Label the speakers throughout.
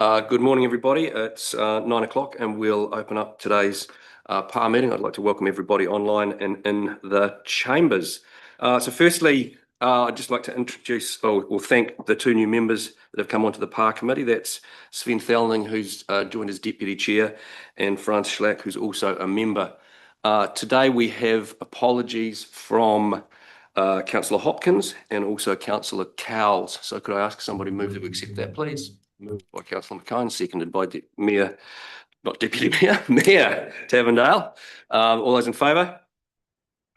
Speaker 1: Good morning, everybody. It's 9 o'clock, and we'll open up today's PAR meeting. I'd like to welcome everybody online and in the chambers. Firstly, I'd just like to introduce or thank the two new members that have come onto the PAR committee. That's Sven Thelning, who's joined as Deputy Chair, and Franz Schlack, who's also a member. Today we have apologies from Councillor Hopkins and also Councillor Cowles. So could I ask somebody to move to accept that, please? Moved by Councillor McKine, seconded by Mayor Tavendale. All those in favour?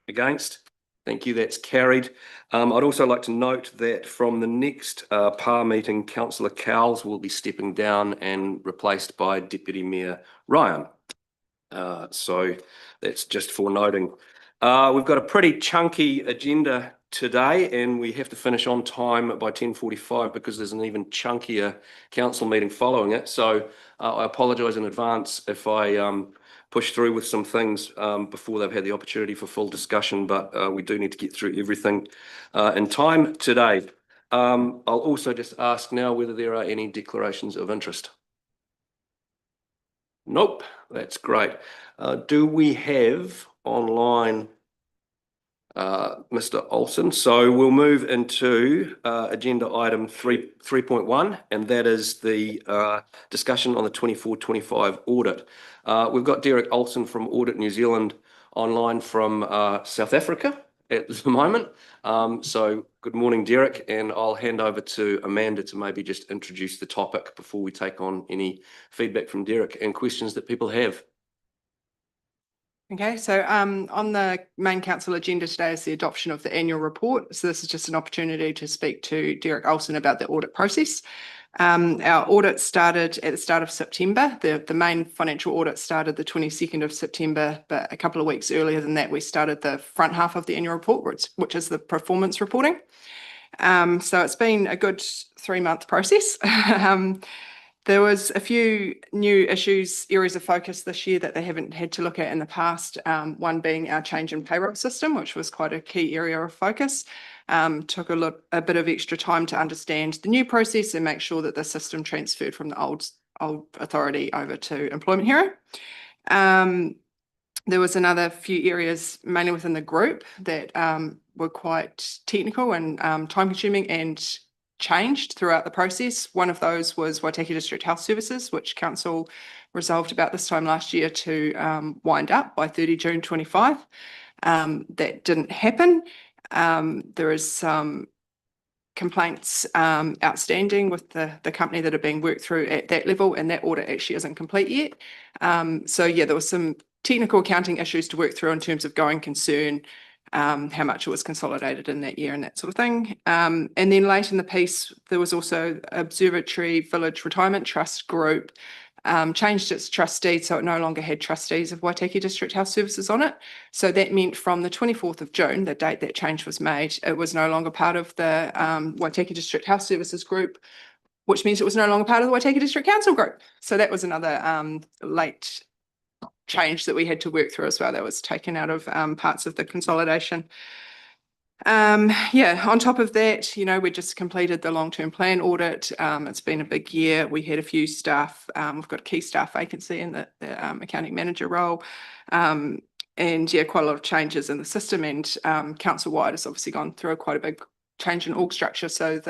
Speaker 1: Against? Thank you, that's carried. I'd also like to note that from the next PAR meeting, Councillor Cowles will be stepping down and replaced by Deputy Mayor Ryan. So that's just for noting. We've got a pretty chunky agenda today, and we have to finish on time by 10:45 because there's an even chunkier council meeting following it. So I apologise in advance if I push through with some things before they've had the opportunity for full discussion, but we do need to get through everything in time today. I'll also just ask now whether there are any declarations of interest. Nope, that's great. Do we have online Mr. Olsen? So we'll move into agenda item 3.1, and that is the discussion on the 24-25 audit. We've got Derek Olsen from Audit New Zealand online from South Africa at the moment. So good morning, Derek, and I'll hand over to Amanda to maybe just introduce the topic before we take on any feedback from Derek and questions that people have.
Speaker 2: Okay, so on the main council agenda today is the adoption of the annual report. So this is just an opportunity to speak to Derek Olsen about the audit process. Our audit started at the start of September. The main financial audit started the 22nd of September, but a couple of weeks earlier than that, we started the front half of the annual report, which is the performance reporting. So it's been a good 3-month process. There was a few new areas of focus this year that they haven't had to look at in the past, one being our change in payroll system, which was quite a key area of focus. Took a bit of extra time to understand the new process and make sure that the system transferred from the old authority over to Employment Hero. There was another few areas, mainly within the group, that were quite technical and time-consuming and changed throughout the process. One of those was Waitaki District Health Services, which Council resolved about this time last year to wind up by 30 June 25. That didn't happen. There is some complaints outstanding with the company that are being worked through at that level, and that audit actually isn't complete yet. So yeah, there was some technical accounting issues to work through in terms of going concern, how much it was consolidated in that year and that sort of thing. And then late in the piece, there was also Observatory Village Retirement Trust Group changed its trustee, so it no longer had trustees of Waitaki District Health Services on it. So that meant from the 24th of June, the date that change was made, it was no longer part of the Waitaki District Health Services Group, which means it was no longer part of the Waitaki District Council Group. So that was another late change that we had to work through as well. That was taken out of parts of the consolidation. Yeah, on top of that, we just completed the long-term plan audit. It's been a big year. We had a few staff. We've got a key staff vacancy in the accounting manager role. And yeah, quite a lot of changes in the system, and council-wide has obviously gone through quite a big change in org structure. So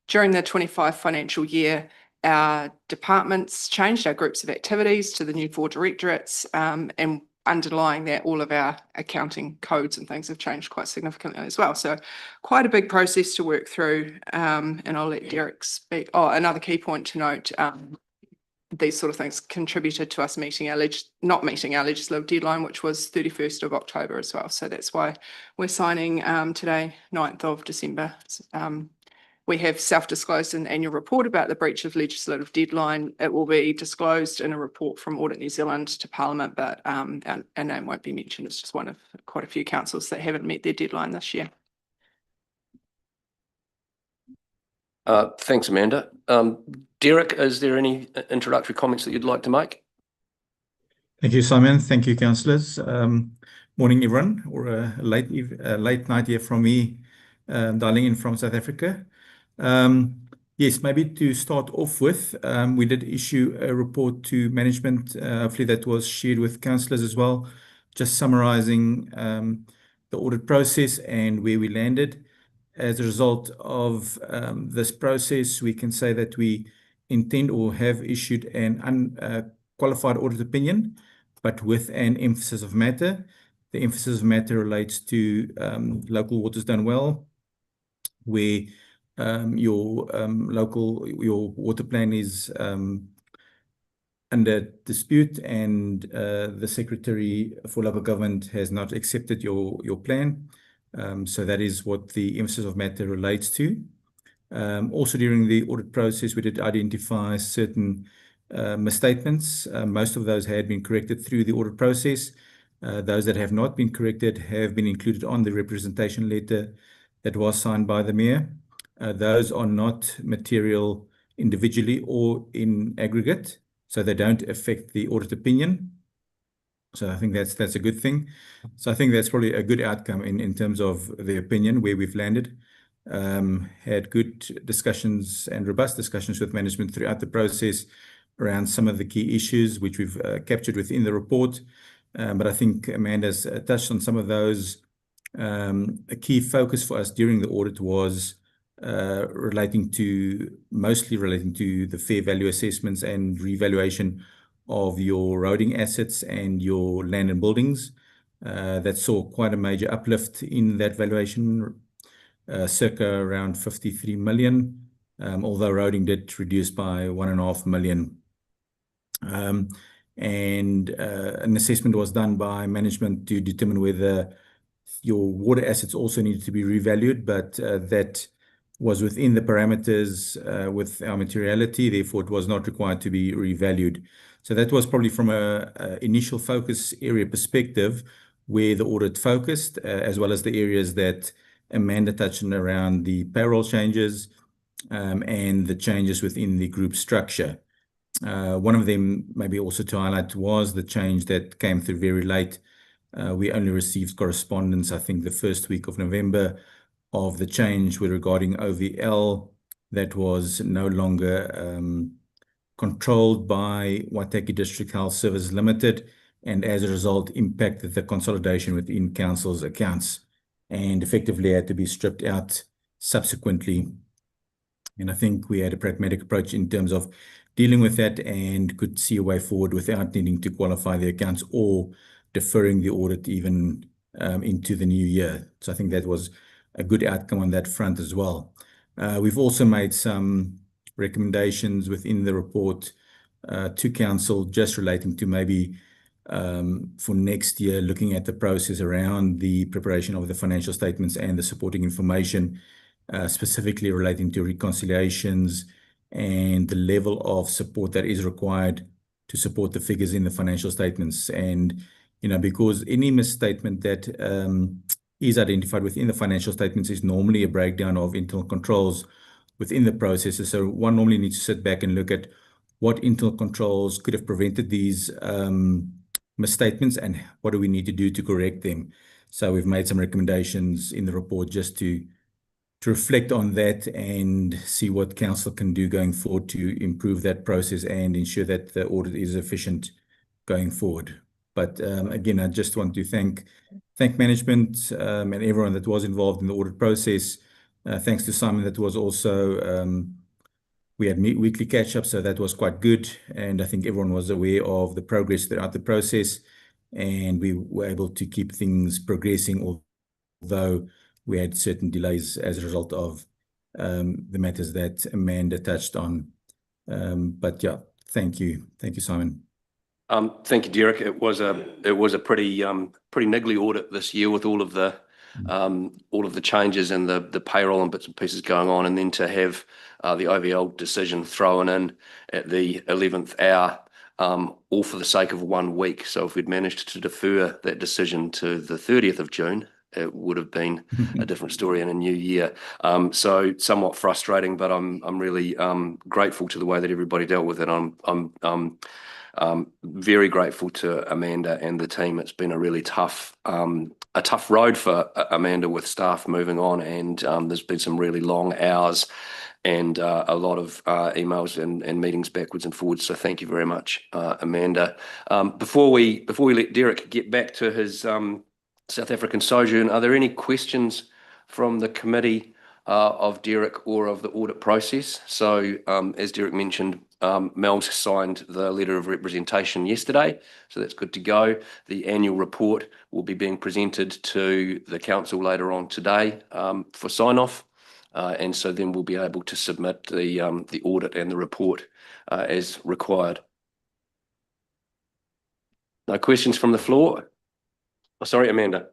Speaker 2: during the 25 financial year, our departments changed, our groups of activities to the new 4 directorates, and underlying that, all of our accounting codes and things have changed quite significantly as well. So quite a big process to work through, and I'll let Derek speak. Oh, another key point to note, these sort of things contributed to us not meeting our legislative deadline, which was 31st of October as well. So that's why we're signing today, 9th of December. We have self-disclosed an annual report about the breach of legislative deadline. It will be disclosed in a report from Audit New Zealand to Parliament, but our name won't be mentioned. It's just one of quite a few councils that haven't met their deadline this year.
Speaker 1: Thanks, Amanda. Derek, is there any introductory comments that you'd like to make?
Speaker 3: Thank you, Simon. Thank you, councillors. Morning, everyone, or a late night here from me, dialing in from South Africa. Yes, maybe to start off with, we did issue a report to management. Hopefully that was shared with councillors as well, just summarising the audit process and where we landed. As a result of this process, we can say that we intend or have issued an unqualified audit opinion, but with an emphasis of matter. The emphasis of matter relates to local waters done well, where your your water plan is under dispute, and the Secretary for Local Government has not accepted your plan. So that is what the emphasis of matter relates to. Also, during the audit process, we did identify certain misstatements. Most of those had been corrected through the audit process. Those that have not been corrected have been included on the representation letter that was signed by the Mayor. Those are not material individually or in aggregate, so they don't affect the audit opinion. So I think that's a good thing. So I think that's probably a good outcome in terms of the opinion where we've landed. Had good discussions and robust discussions with management throughout the process around some of the key issues which we've captured within the report. But I think Amanda's touched on some of those. A key focus for us during the audit was mostly relating to the fair value assessments and revaluation of your roading assets and your land and buildings. That saw quite a major uplift in that valuation, circa around 53 million, although roading did reduce by 1.5 million. And an assessment was done by management to determine whether your water assets also needed to be revalued, but that was within the parameters with our materiality, therefore it was not required to be revalued. So that was probably from a initial focus area perspective where the audit focused, as well as the areas that Amanda touched on around the payroll changes and the changes within the group structure. One of them, maybe also to highlight, was the change that came through very late. We only received correspondence, I think, the first week of November of the change with regarding OVL that was no longer controlled by Waitaki District Health Services Limited, and as a result impacted the consolidation within council's accounts and effectively had to be stripped out subsequently. And I think we had a pragmatic approach in terms of dealing with that and could see a way forward without needing to qualify the accounts or deferring the audit even into the new year. So I think that was a good outcome on that front as well. We've also made some recommendations within the report to council just relating to maybe for next year, looking at the process around the preparation of the financial statements and the supporting information, specifically relating to reconciliations and the level of support that is required to support the figures in the financial statements. And, you know, because any misstatement that is identified within the financial statements is normally a breakdown of internal controls within the processes. So one normally needs to sit back and look at what internal controls could have prevented these misstatements and what do we need to do to correct them. So we've made some recommendations in the report just to reflect on that and see what council can do going forward to improve that process and ensure that the audit is efficient going forward. But again, I just want to thank management and everyone that was involved in the audit process. Thanks to Simon, that was also, we had weekly catch-ups, so that was quite good. And I think everyone was aware of the progress throughout the process, and we were able to keep things progressing, although we had certain delays as a result of the matters that Amanda touched on. But yeah, thank you, Simon.
Speaker 1: Thank you, Derek. It was a pretty niggly audit this year with all of the changes and the payroll and bits and pieces going on, and then to have the OVL decision thrown in at the 11th hour, all for the sake of 1 week. So if we'd managed to defer that decision to the 30th of June, it would have been a different story in a new year. So somewhat frustrating, but I'm really grateful to the way that everybody dealt with it. I'm very grateful to Amanda and the team. It's been a really tough road for Amanda with staff moving on, and there's been some really long hours and a lot of emails and meetings backwards and forwards. So thank you very much, Amanda. Before we let Derek get back to his South African sojourn, are there any questions from the committee of Derek or of the audit process? So as Derek mentioned, Mel's signed the letter of representation yesterday, so that's good to go. The annual report will be being presented to the council later on today for sign-off. And so then we'll be able to submit the audit and the report as required. No questions from the floor? Oh, sorry, Amanda.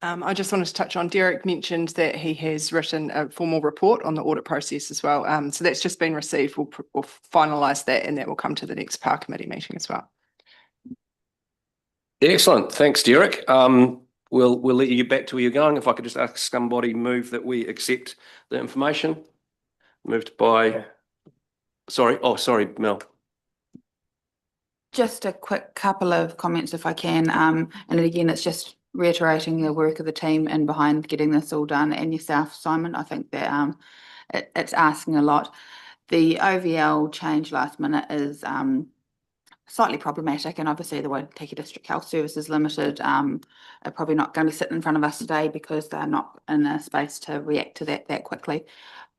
Speaker 2: I just wanted to touch on, Derek mentioned that he has written a formal report on the audit process as well. So that's just been received. We'll finalise that, and that will come to the next Power Committee meeting as well.
Speaker 1: Excellent. Thanks, Derek. We'll let you get back to where you're going. If I could just ask somebody move that we accept the information. Moved by, sorry, Mel.
Speaker 4: Just a quick couple of comments if I can. And again, it's just reiterating the work of the team and behind getting this all done, and yourself, Simon. I think that it's asking a lot. The OVL change last minute is slightly problematic, and obviously the Waitaki District Health Services Limited are probably not going to sit in front of us today because they're not in a space to react to that quickly.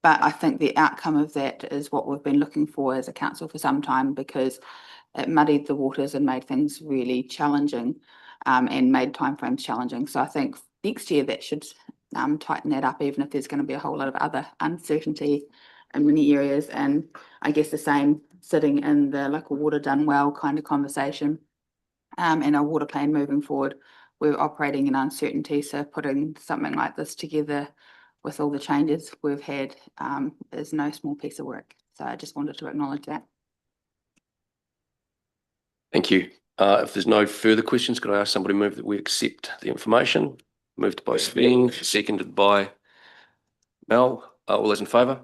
Speaker 4: But I think the outcome of that is what we've been looking for as a council for some time, because it muddied the waters and made things really challenging, and made timeframes challenging. So I think next year that should tighten that up, even if there's going to be a whole lot of other uncertainty in many areas. And I guess the same sitting in the local water done well kind of conversation, and our water plan moving forward. We're operating in uncertainty, so putting something like this together with all the changes we've had is no small piece of work. So I just wanted to acknowledge that.
Speaker 1: Thank you. If there's no further questions, could I ask somebody to move that we accept the information? Moved by Sven, seconded by Mel. All those in favour?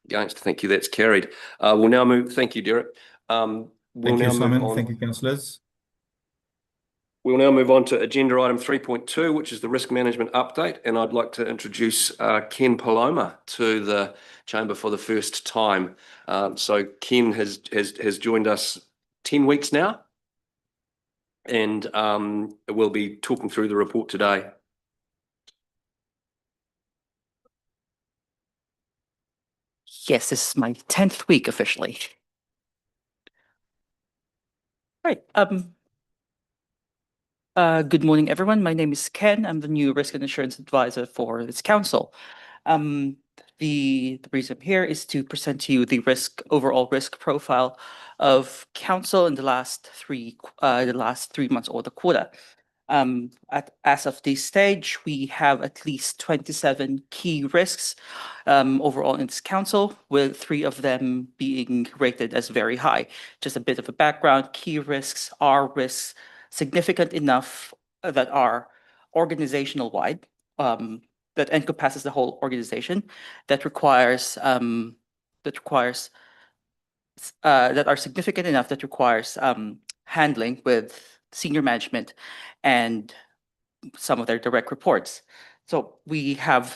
Speaker 1: Against? Thank you. That's carried. We'll now move. Thank you, Derek.
Speaker 3: Thank you, Simon. Thank you, councillors.
Speaker 1: We'll now move on to agenda item 3.2, which is the risk management update. And I'd like to introduce Ken Paloma to the chamber for the first time. So Ken has joined us 10 weeks now, and we'll be talking through the report today.
Speaker 5: Yes, this is my 10th week officially. Right. Good morning, everyone. My name is Ken. I'm the new risk and insurance advisor for this council. The reason I'm here is to present to you the overall risk profile of council in the last 3 months or the quarter. As of this stage, we have at least 27 key risks overall in this council, with 3 of them being rated as very high. Just a bit of a background: key risks are risks significant enough that are organizational wide, that encompasses the whole organization, that are significant enough that requires handling with senior management and some of their direct reports. So we have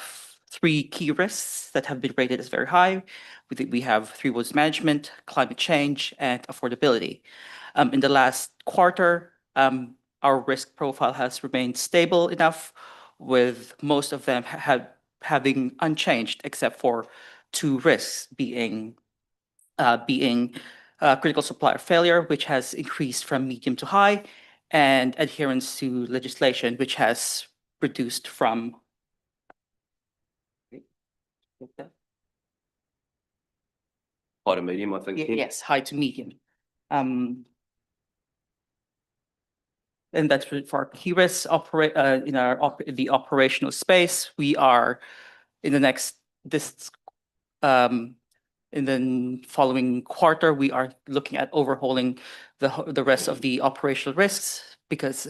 Speaker 5: 3 key risks that have been rated as very high. We have 3 was management, climate change, and affordability. In the last quarter, our risk profile has remained stable enough, with most of them having unchanged, except for 2 risks being critical supplier failure, which has increased from medium to high, and adherence to legislation, which has reduced from
Speaker 1: High to medium, I think.
Speaker 5: yes, high to medium. And that's for our key risks. In the operational space, we are in the following quarter, we are looking at overhauling the rest of the operational risks, because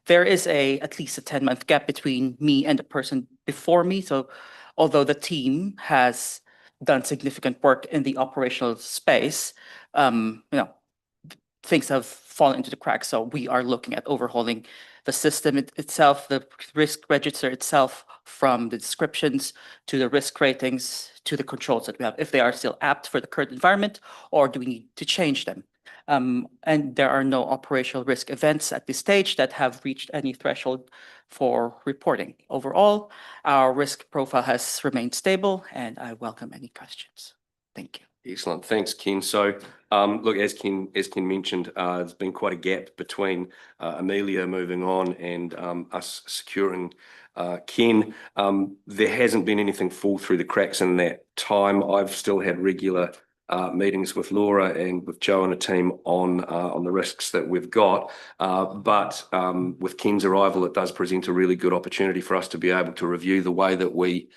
Speaker 5: there is at least a 10-month gap between me and the person before me. So although the team has done significant work in the operational space, things have fallen into the cracks. So we are looking at overhauling the system itself, the risk register itself, from the descriptions to the risk ratings to the controls that we have, if they are still apt for the current environment, or do we need to change them? And there are no operational risk events at this stage that have reached any threshold for reporting. Overall, our risk profile has remained stable, and I welcome any questions. Thank you.
Speaker 1: Excellent. Thanks, Ken. So, look, as Ken mentioned, there's been quite a gap between Amelia moving on and us securing Ken. There hasn't been anything fall through the cracks in that time. I've still had regular meetings with Laura and with Joe and the team on the risks that we've got. But with Ken's arrival, it does present a really good opportunity for us to be able to review the way that we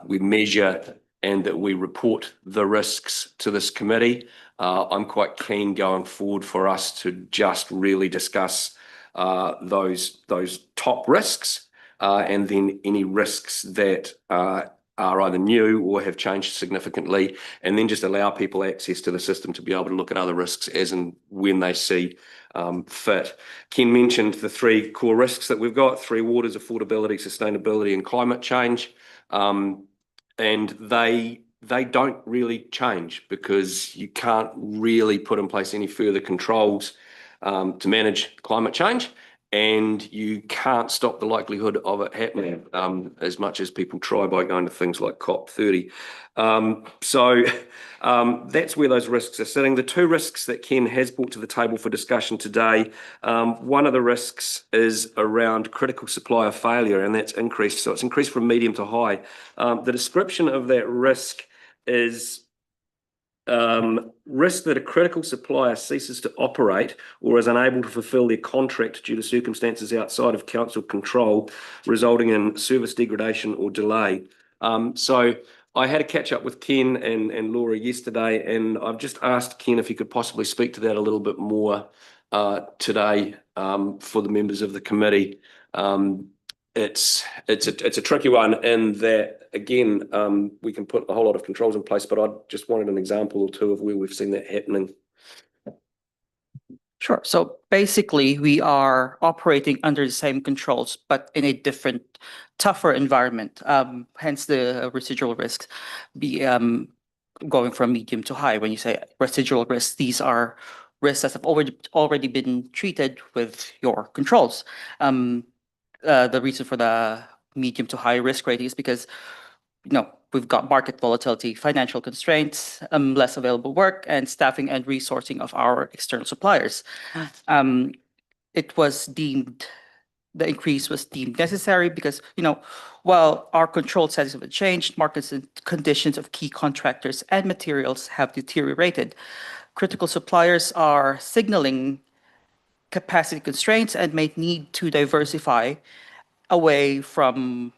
Speaker 1: measure and that we report the risks to this committee. I'm quite keen going forward for us to just really discuss those top risks and then any risks that are either new or have changed significantly, and then just allow people access to the system to be able to look at other risks as and when they see fit. Ken mentioned the three core risks that we've got: three waters, affordability, sustainability, and climate change. And they don't really change because you can't really put in place any further controls to manage climate change, and you can't stop the likelihood of it happening as much as people try by going to things like COP30. So that's where those risks are sitting. The two risks that Ken has brought to the table for discussion today, one of the risks is around critical supplier failure, and that's increased. So it's increased from medium to high. The description of that risk is risk that a critical supplier ceases to operate or is unable to fulfill their contract due to circumstances outside of council control, resulting in service degradation or delay. So I had a catch up with Ken and Laura yesterday, and I've just asked Ken if he could possibly speak to that a little bit more today for the members of the committee. It's a tricky one in that, again, we can put a whole lot of controls in place, but I just wanted an example or two of where we've seen that happening.
Speaker 5: Sure. So basically, we are operating under the same controls, but in a different, tougher environment. Hence the residual risks be going from medium to high. When you say residual risks, these are risks that have already been treated with your controls. The reason for the medium to high risk rating is because, we've got market volatility, financial constraints, less available work, and staffing and resourcing of our external suppliers. The increase was deemed necessary because, while our control settings have changed, markets and conditions of key contractors and materials have deteriorated. Critical suppliers are signaling capacity constraints and may need to diversify away from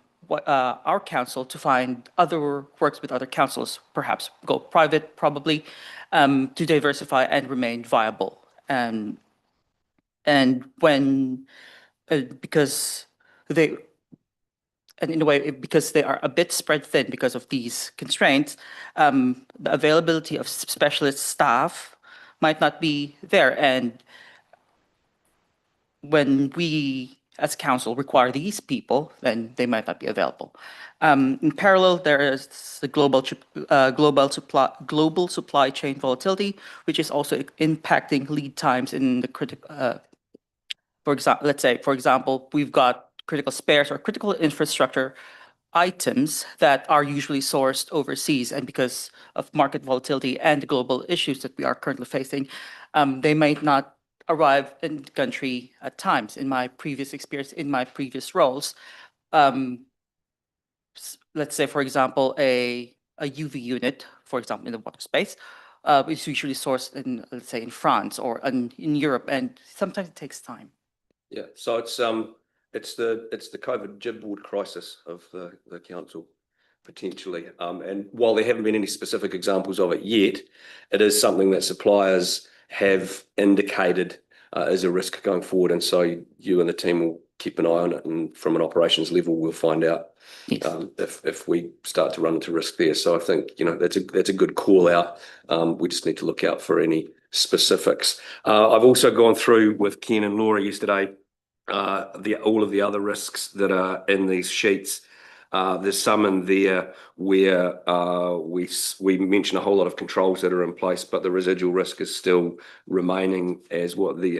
Speaker 5: our council to find other works with other councils, perhaps go private, probably, to diversify and remain viable. And because they are a bit spread thin because of these constraints, the availability of specialist staff might not be there. And when we as council require these people, then they might not be available. In parallel, there is the global supply chain volatility, which is also impacting lead times in the critical. For example, we've got critical spares or critical infrastructure items that are usually sourced overseas, and because of market volatility and the global issues that we are currently facing, they might not arrive in the country at times. In my previous experience, in my previous roles, let's say, for example, a UV unit, for example, in the water space, is usually sourced in, let's say, in France or in Europe, and sometimes it takes time.
Speaker 1: Yeah, so it's the COVID jibboard crisis of the council, potentially. And while there haven't been any specific examples of it yet, it is something that suppliers have indicated as a risk going forward. And so you and the team will keep an eye on it, and from an operations level, we'll find out if we start to run into risk there. So I think that's a good call out. We just need to look out for any specifics. I've also gone through with Ken and Laura yesterday all of the other risks that are in these sheets. There's some in there where we mention a whole lot of controls that are in place, but the residual risk is still remaining as what the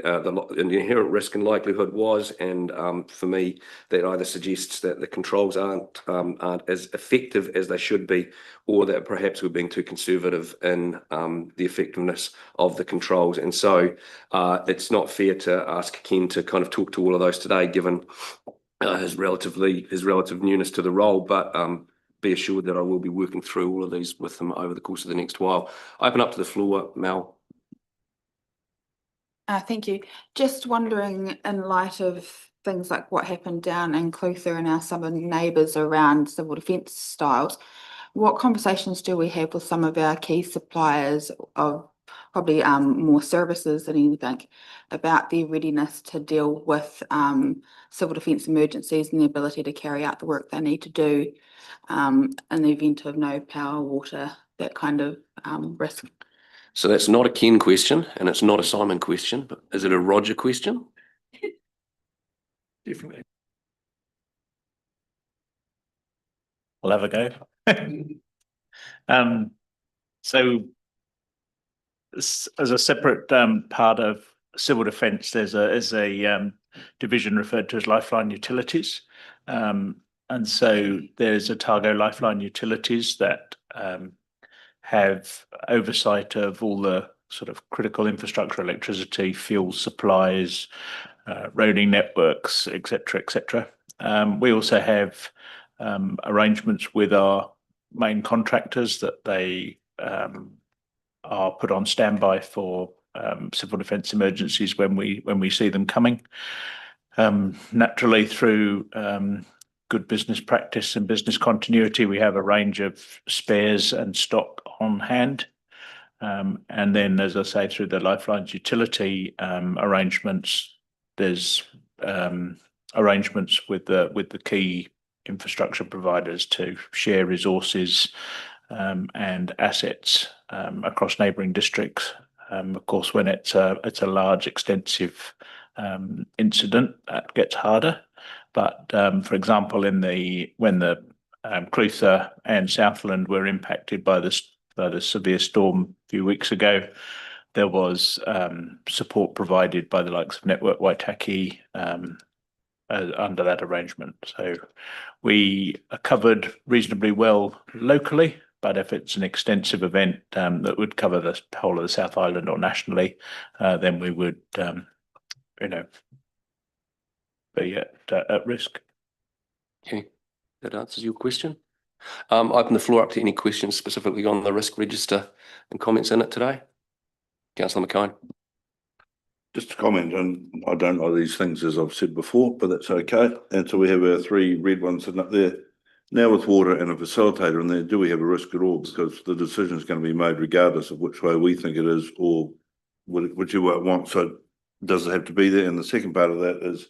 Speaker 1: inherent risk and likelihood was. And for me, that either suggests that the controls aren't as effective as they should be, or that perhaps we're being too conservative in the effectiveness of the controls. And so it's not fair to ask Ken to kind of talk to all of those today, given his relative newness to the role, but be assured that I will be working through all of these with him over the course of the next while. Open up to the floor, Mel.
Speaker 4: Thank you. Just wondering, in light of things like what happened down in Clutha and our southern neighbours around civil defence styles, what conversations do we have with some of our key suppliers of probably more services than anything about their readiness to deal with civil defence emergencies and the ability to carry out the work they need to do in the event of no power, water, that kind of risk?
Speaker 1: So that's not a Ken question, and it's not a Simon question, but is it a Roger question?
Speaker 6: Definitely. I'll have a go. So as a separate part of civil defence, there's a division referred to as Lifeline Utilities. And so there's Otago Lifeline Utilities that have oversight of all the sort of critical infrastructure, electricity, fuel supplies, roading networks, etc., etc. We also have arrangements with our main contractors that they are put on standby for civil defence emergencies when we see them coming. Naturally, through good business practice and business continuity, we have a range of spares and stock on hand. And then, as I say, through the Lifelines utility arrangements, there's arrangements with the key infrastructure providers to share resources and assets across neighbouring districts. Of course, when it's a large, extensive incident, that gets harder. But for example, when the Clutha and Southland were impacted by the severe storm a few weeks ago, there was support provided by the likes of Network Waitaki under that arrangement. So we are covered reasonably well locally, but if it's an extensive event that would cover the whole of the South Island or nationally, then we would, be at risk.
Speaker 1: Okay, that answers your question. Open the floor up to any questions specifically on the risk register and comments in it today. Councillor McKine.
Speaker 7: Just a comment, and I don't know these things, as I've said before, but that's okay. And so we have our three red ones sitting up there. Now with water and a facilitator in there, do we have a risk at all? Because the decision is going to be made regardless of which way we think it is or whichever it wants. So does it have to be there? And the second part of that is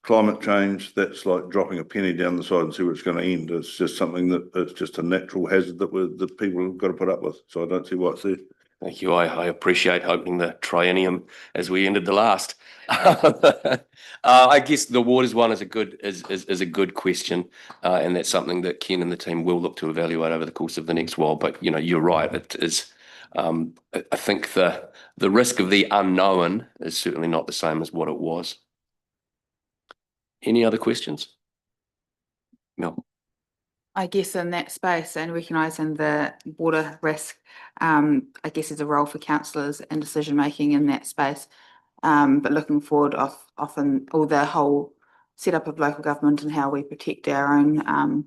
Speaker 7: climate change. That's like dropping a penny down the side and see where it's going to end. It's just something that it's just a natural hazard that people have got to put up with. So I don't see why it's there.
Speaker 1: Thank you. I appreciate opening the triennium as we ended the last. I guess the waters one is a good question, and that's something that Ken and the team will look to evaluate over the course of the next while. But you're right. It is. I think the risk of the unknown is certainly not the same as what it was. Any other questions? No.
Speaker 4: I guess in that space and recognising the water risk, I guess there's a role for councillors in decision making in that space. But looking forward, often all the whole setup of local government and how we protect our own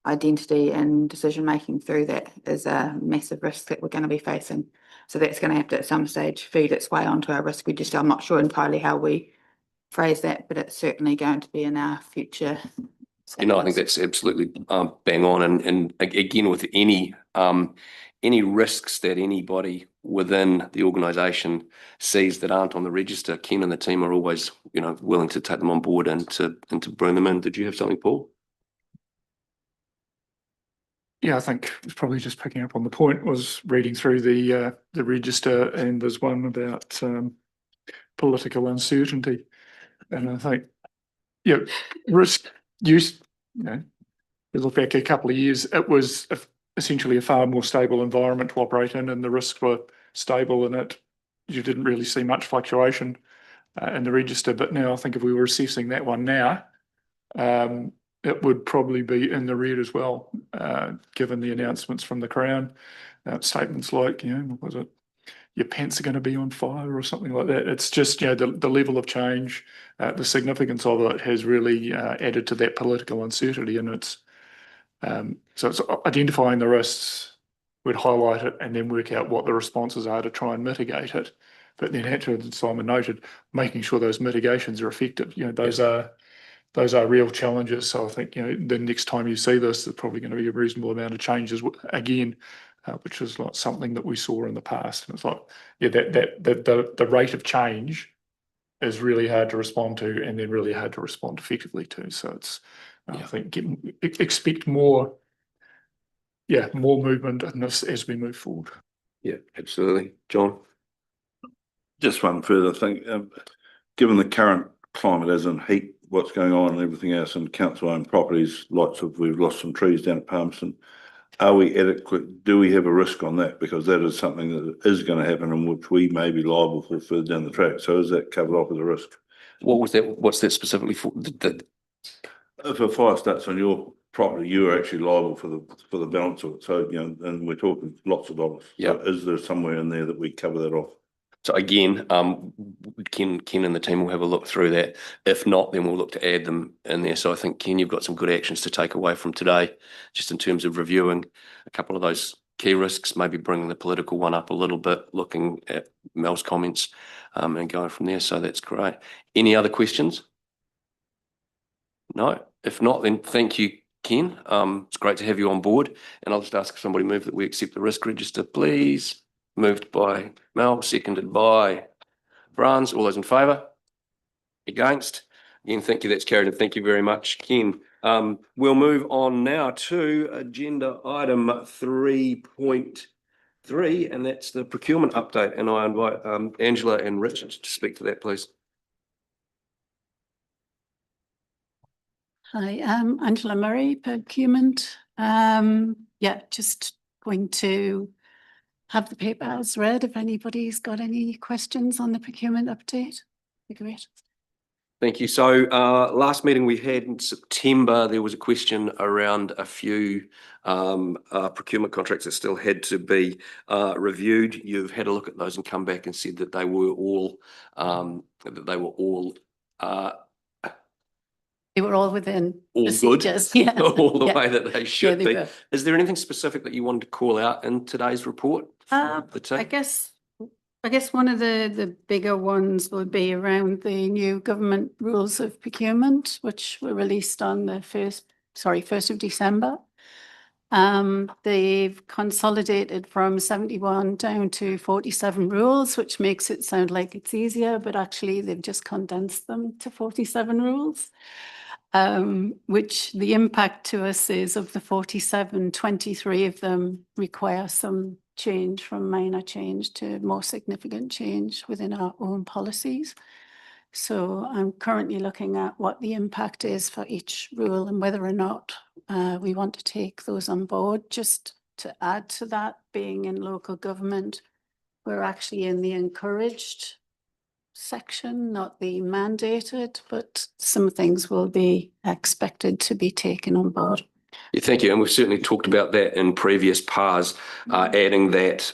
Speaker 4: identity and decision making through that is a massive risk that we're going to be facing. So that's going to have to at some stage feed its way onto our risk register. I'm not sure entirely how we phrase that, but it's certainly going to be in our future.
Speaker 1: I think that's absolutely bang on. And again, with any risks that anybody within the organisation sees that aren't on the register, Ken and the team are always, willing to take them on board and to bring them in. Did you have something, Paul?
Speaker 6: Yeah, I think it's probably just picking up on the point, was reading through the register, and there's one about political uncertainty. And I think
Speaker 8: Yeah, risk use, you look back a couple of years, it was essentially a far more stable environment to operate in, and the risks were stable in it. You didn't really see much fluctuation in the register. But now I think if we were assessing that one now, it would probably be in the red as well, given the announcements from the Crown, statements like, was it, your pants are going to be on fire or something like that. It's just, the level of change, the significance of it has really added to that political uncertainty. And it's, so it's identifying the risks, we'd highlight it and then work out what the responses are to try and mitigate it. But then, as Simon noted, making sure those mitigations are effective. Those are real challenges. So I think, the next time you see this, there's probably going to be a reasonable amount of changes again, which is like something that we saw in the past. And it's like, the rate of change is really hard to respond to, and then really hard to respond effectively to. So it's, I think, expect more movement in this as we move forward.
Speaker 1: Yeah, absolutely. John?
Speaker 7: Just one further thing. Given the current climate, as in heat, what's going on and everything else in council-owned properties, we've lost some trees down at Palmerston. Are we adequate? Do we have a risk on that? Because that is something that is going to happen and which we may be liable for further down the track. So is that covered off as a risk?
Speaker 1: What was that? What's that specifically for?
Speaker 7: If a fire starts on your property, you are actually liable for the balance of it. So, and we're talking lots of dollars.
Speaker 1: Yeah.
Speaker 7: So is there somewhere in there that we cover that off?
Speaker 1: So again, Ken and the team will have a look through that. If not, then we'll look to add them in there. So I think, Ken, you've got some good actions to take away from today, just in terms of reviewing a couple of those key risks, maybe bringing the political one up a little bit, looking at Mel's comments, and going from there. So that's great. Any other questions? No. If not, then thank you, Ken. It's great to have you on board. And I'll just ask if somebody move that we accept the risk register, please. Moved by Mel, seconded by Franz. All those in favour? Against? Again, thank you. That's carried. And thank you very much, Ken. We'll move on now to agenda item 3.3, and that's the procurement update. And I invite Angela and Richard to speak to that, please.
Speaker 9: Hi, I'm Angela Murray, procurement. Just going to have the papers read. If anybody's got any questions on the procurement update, be great.
Speaker 1: Thank you. So last meeting we had in September, there was a question around a few procurement contracts that still had to be reviewed. You've had a look at those and come back and said that they were all
Speaker 9: within
Speaker 1: all
Speaker 9: procedures.
Speaker 1: good,
Speaker 9: Yeah.
Speaker 1: all the way that they should
Speaker 9: they
Speaker 1: be.
Speaker 9: were.
Speaker 1: Is there anything specific that you wanted to call out in today's report? The team?
Speaker 9: I guess one of the bigger ones would be around the new government rules of procurement, which were released on the 1st of December. They've consolidated from 71 down to 47 rules, which makes it sound like it's easier, but actually they've just condensed them to 47 rules. Which the impact to us is of the 47, 23 of them require some change, from minor change to more significant change within our own policies. So I'm currently looking at what the impact is for each rule and whether or not we want to take those on board. Just to add to that, being in local government, we're actually in the encouraged section, not the mandated, but some things will be expected to be taken on board.
Speaker 1: Yeah, thank you. And we've certainly talked about that in previous PARs, adding that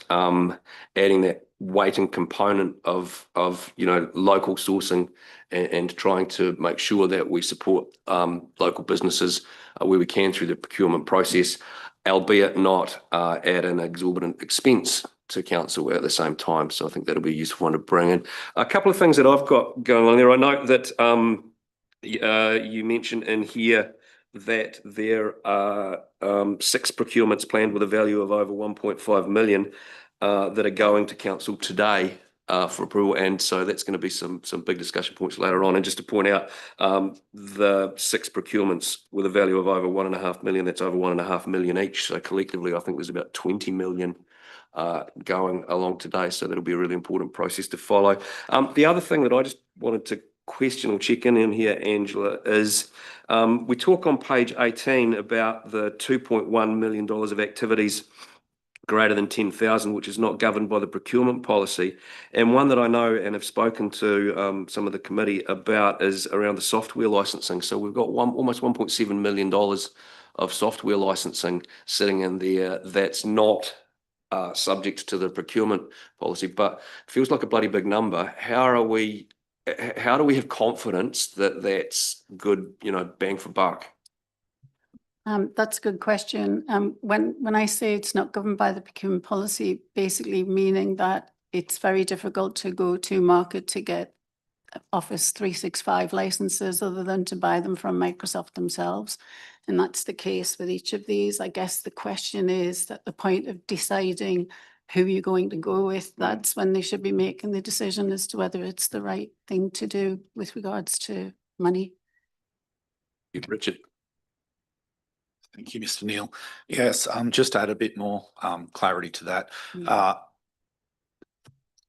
Speaker 1: weighting component of local sourcing and trying to make sure that we support local businesses where we can through the procurement process, albeit not at an exorbitant expense to council at the same time. So I think that'll be a useful one to bring in. A couple of things that I've got going on there. I note that you mentioned in here that there are 6 procurements planned with a value of over 1.5 million that are going to council today for approval. And so that's going to be some big discussion points later on. And just to point out, the 6 procurements with a value of over 1.5 million, that's over 1.5 million each. So collectively, I think there's about 20 million going along today. So that'll be a really important process to follow. The other thing that I just wanted to question or check in here, Angela, is we talk on page 18 about the $2.1 million of activities greater than 10,000, which is not governed by the procurement policy. And one that I know and have spoken to some of the committee about is around the software licensing. So we've got almost $1.7 million of software licensing sitting in there that's not subject to the procurement policy, but feels like a bloody big number. How do we have confidence that that's good, bang for buck?
Speaker 9: That's a good question. When I say it's not governed by the procurement policy, basically meaning that it's very difficult to go to market to get Office 365 licenses other than to buy them from Microsoft themselves. And that's the case with each of these. I guess the question is at the point of deciding who you're going to go with, that's when they should be making the decision as to whether it's the right thing to do with regards to money.
Speaker 1: Richard.
Speaker 10: Thank you, Mr. Neal. Yes, just to add a bit more clarity to that.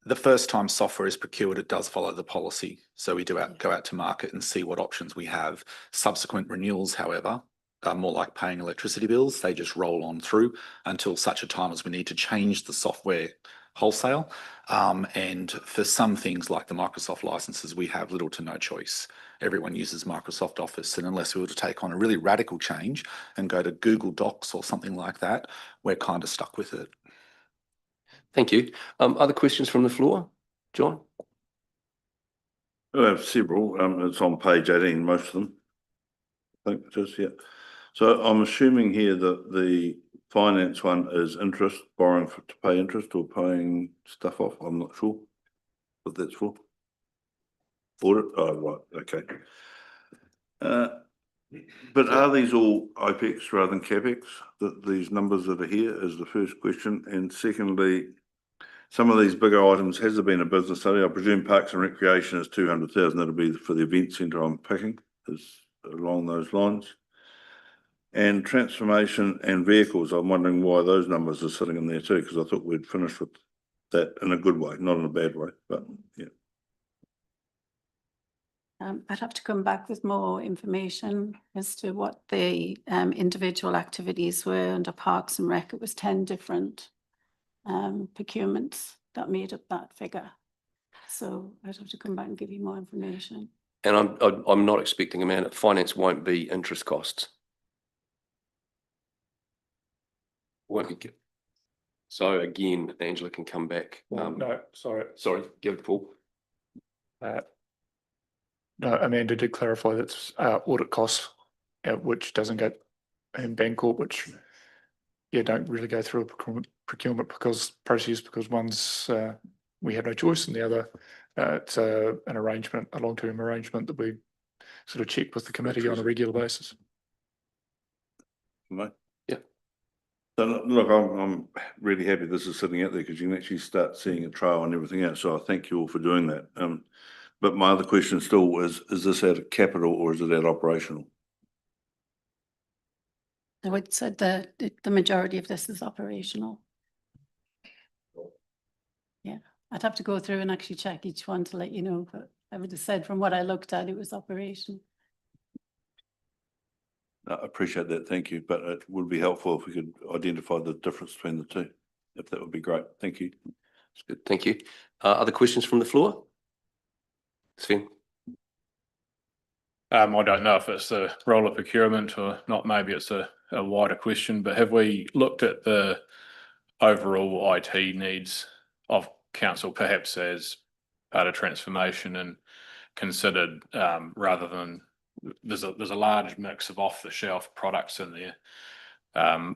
Speaker 10: The first time software is procured, it does follow the policy. So we do go out to market and see what options we have. Subsequent renewals, however, are more like paying electricity bills. They just roll on through until such a time as we need to change the software wholesale. And for some things like the Microsoft licenses, we have little to no choice. Everyone uses Microsoft Office, and unless we were to take on a really radical change and go to Google Docs or something like that, we're kind of stuck with it.
Speaker 1: Thank you. Other questions from the floor? John?
Speaker 7: I have several. It's on page 18, most of them. I think it is, yeah. So I'm assuming here that the finance one is interest, borrowing to pay interest or paying stuff off. I'm not sure what that's for. Audit? Oh, right, okay. But are these all OPEX rather than CAPEX? These numbers that are here is the first question. And secondly, some of these bigger items, has there been a business study? I presume Parks and Recreation is 200,000. That'll be for the event centre I'm picking, is along those lines. And transformation and vehicles, I'm wondering why those numbers are sitting in there too, because I thought we'd finished with that in a good way, not in a bad way, but yeah.
Speaker 9: I'd have to come back with more information as to what the individual activities were under Parks and Rec. It was 10 different procurements that made up that figure. So I'd have to come back and give you more information.
Speaker 1: And I'm not expecting, Amanda, finance won't be interest costs. Won't be. So again, Angela can come back.
Speaker 8: No, sorry.
Speaker 1: Sorry, give it Paul.
Speaker 8: No, Amanda did clarify that's audit costs, which doesn't go in Bancorp, which don't really go through a procurement process because one's we have no choice, and the other it's an arrangement, a long-term arrangement that we sort of check with the committee on a regular basis.
Speaker 7: Right.
Speaker 1: Yeah.
Speaker 7: So look, I'm really happy this is sitting out there because you can actually start seeing a trail and everything else. So I thank you all for doing that. But my other question still is this out of capital or is it out operational?
Speaker 9: I would say that the majority of this is operational. Yeah, I'd have to go through and actually check each one to let you know, but I would have said from what I looked at, it was operational.
Speaker 7: I appreciate that, thank you. But it would be helpful if we could identify the difference between the two. If that would be great, thank you.
Speaker 1: That's good, thank you. Other questions from the floor? Sven?
Speaker 11: I don't know if it's the role of procurement or not, maybe it's a wider question, but have we looked at the overall IT needs of council perhaps as part of transformation and considered rather than there's a large mix of off-the-shelf products in there,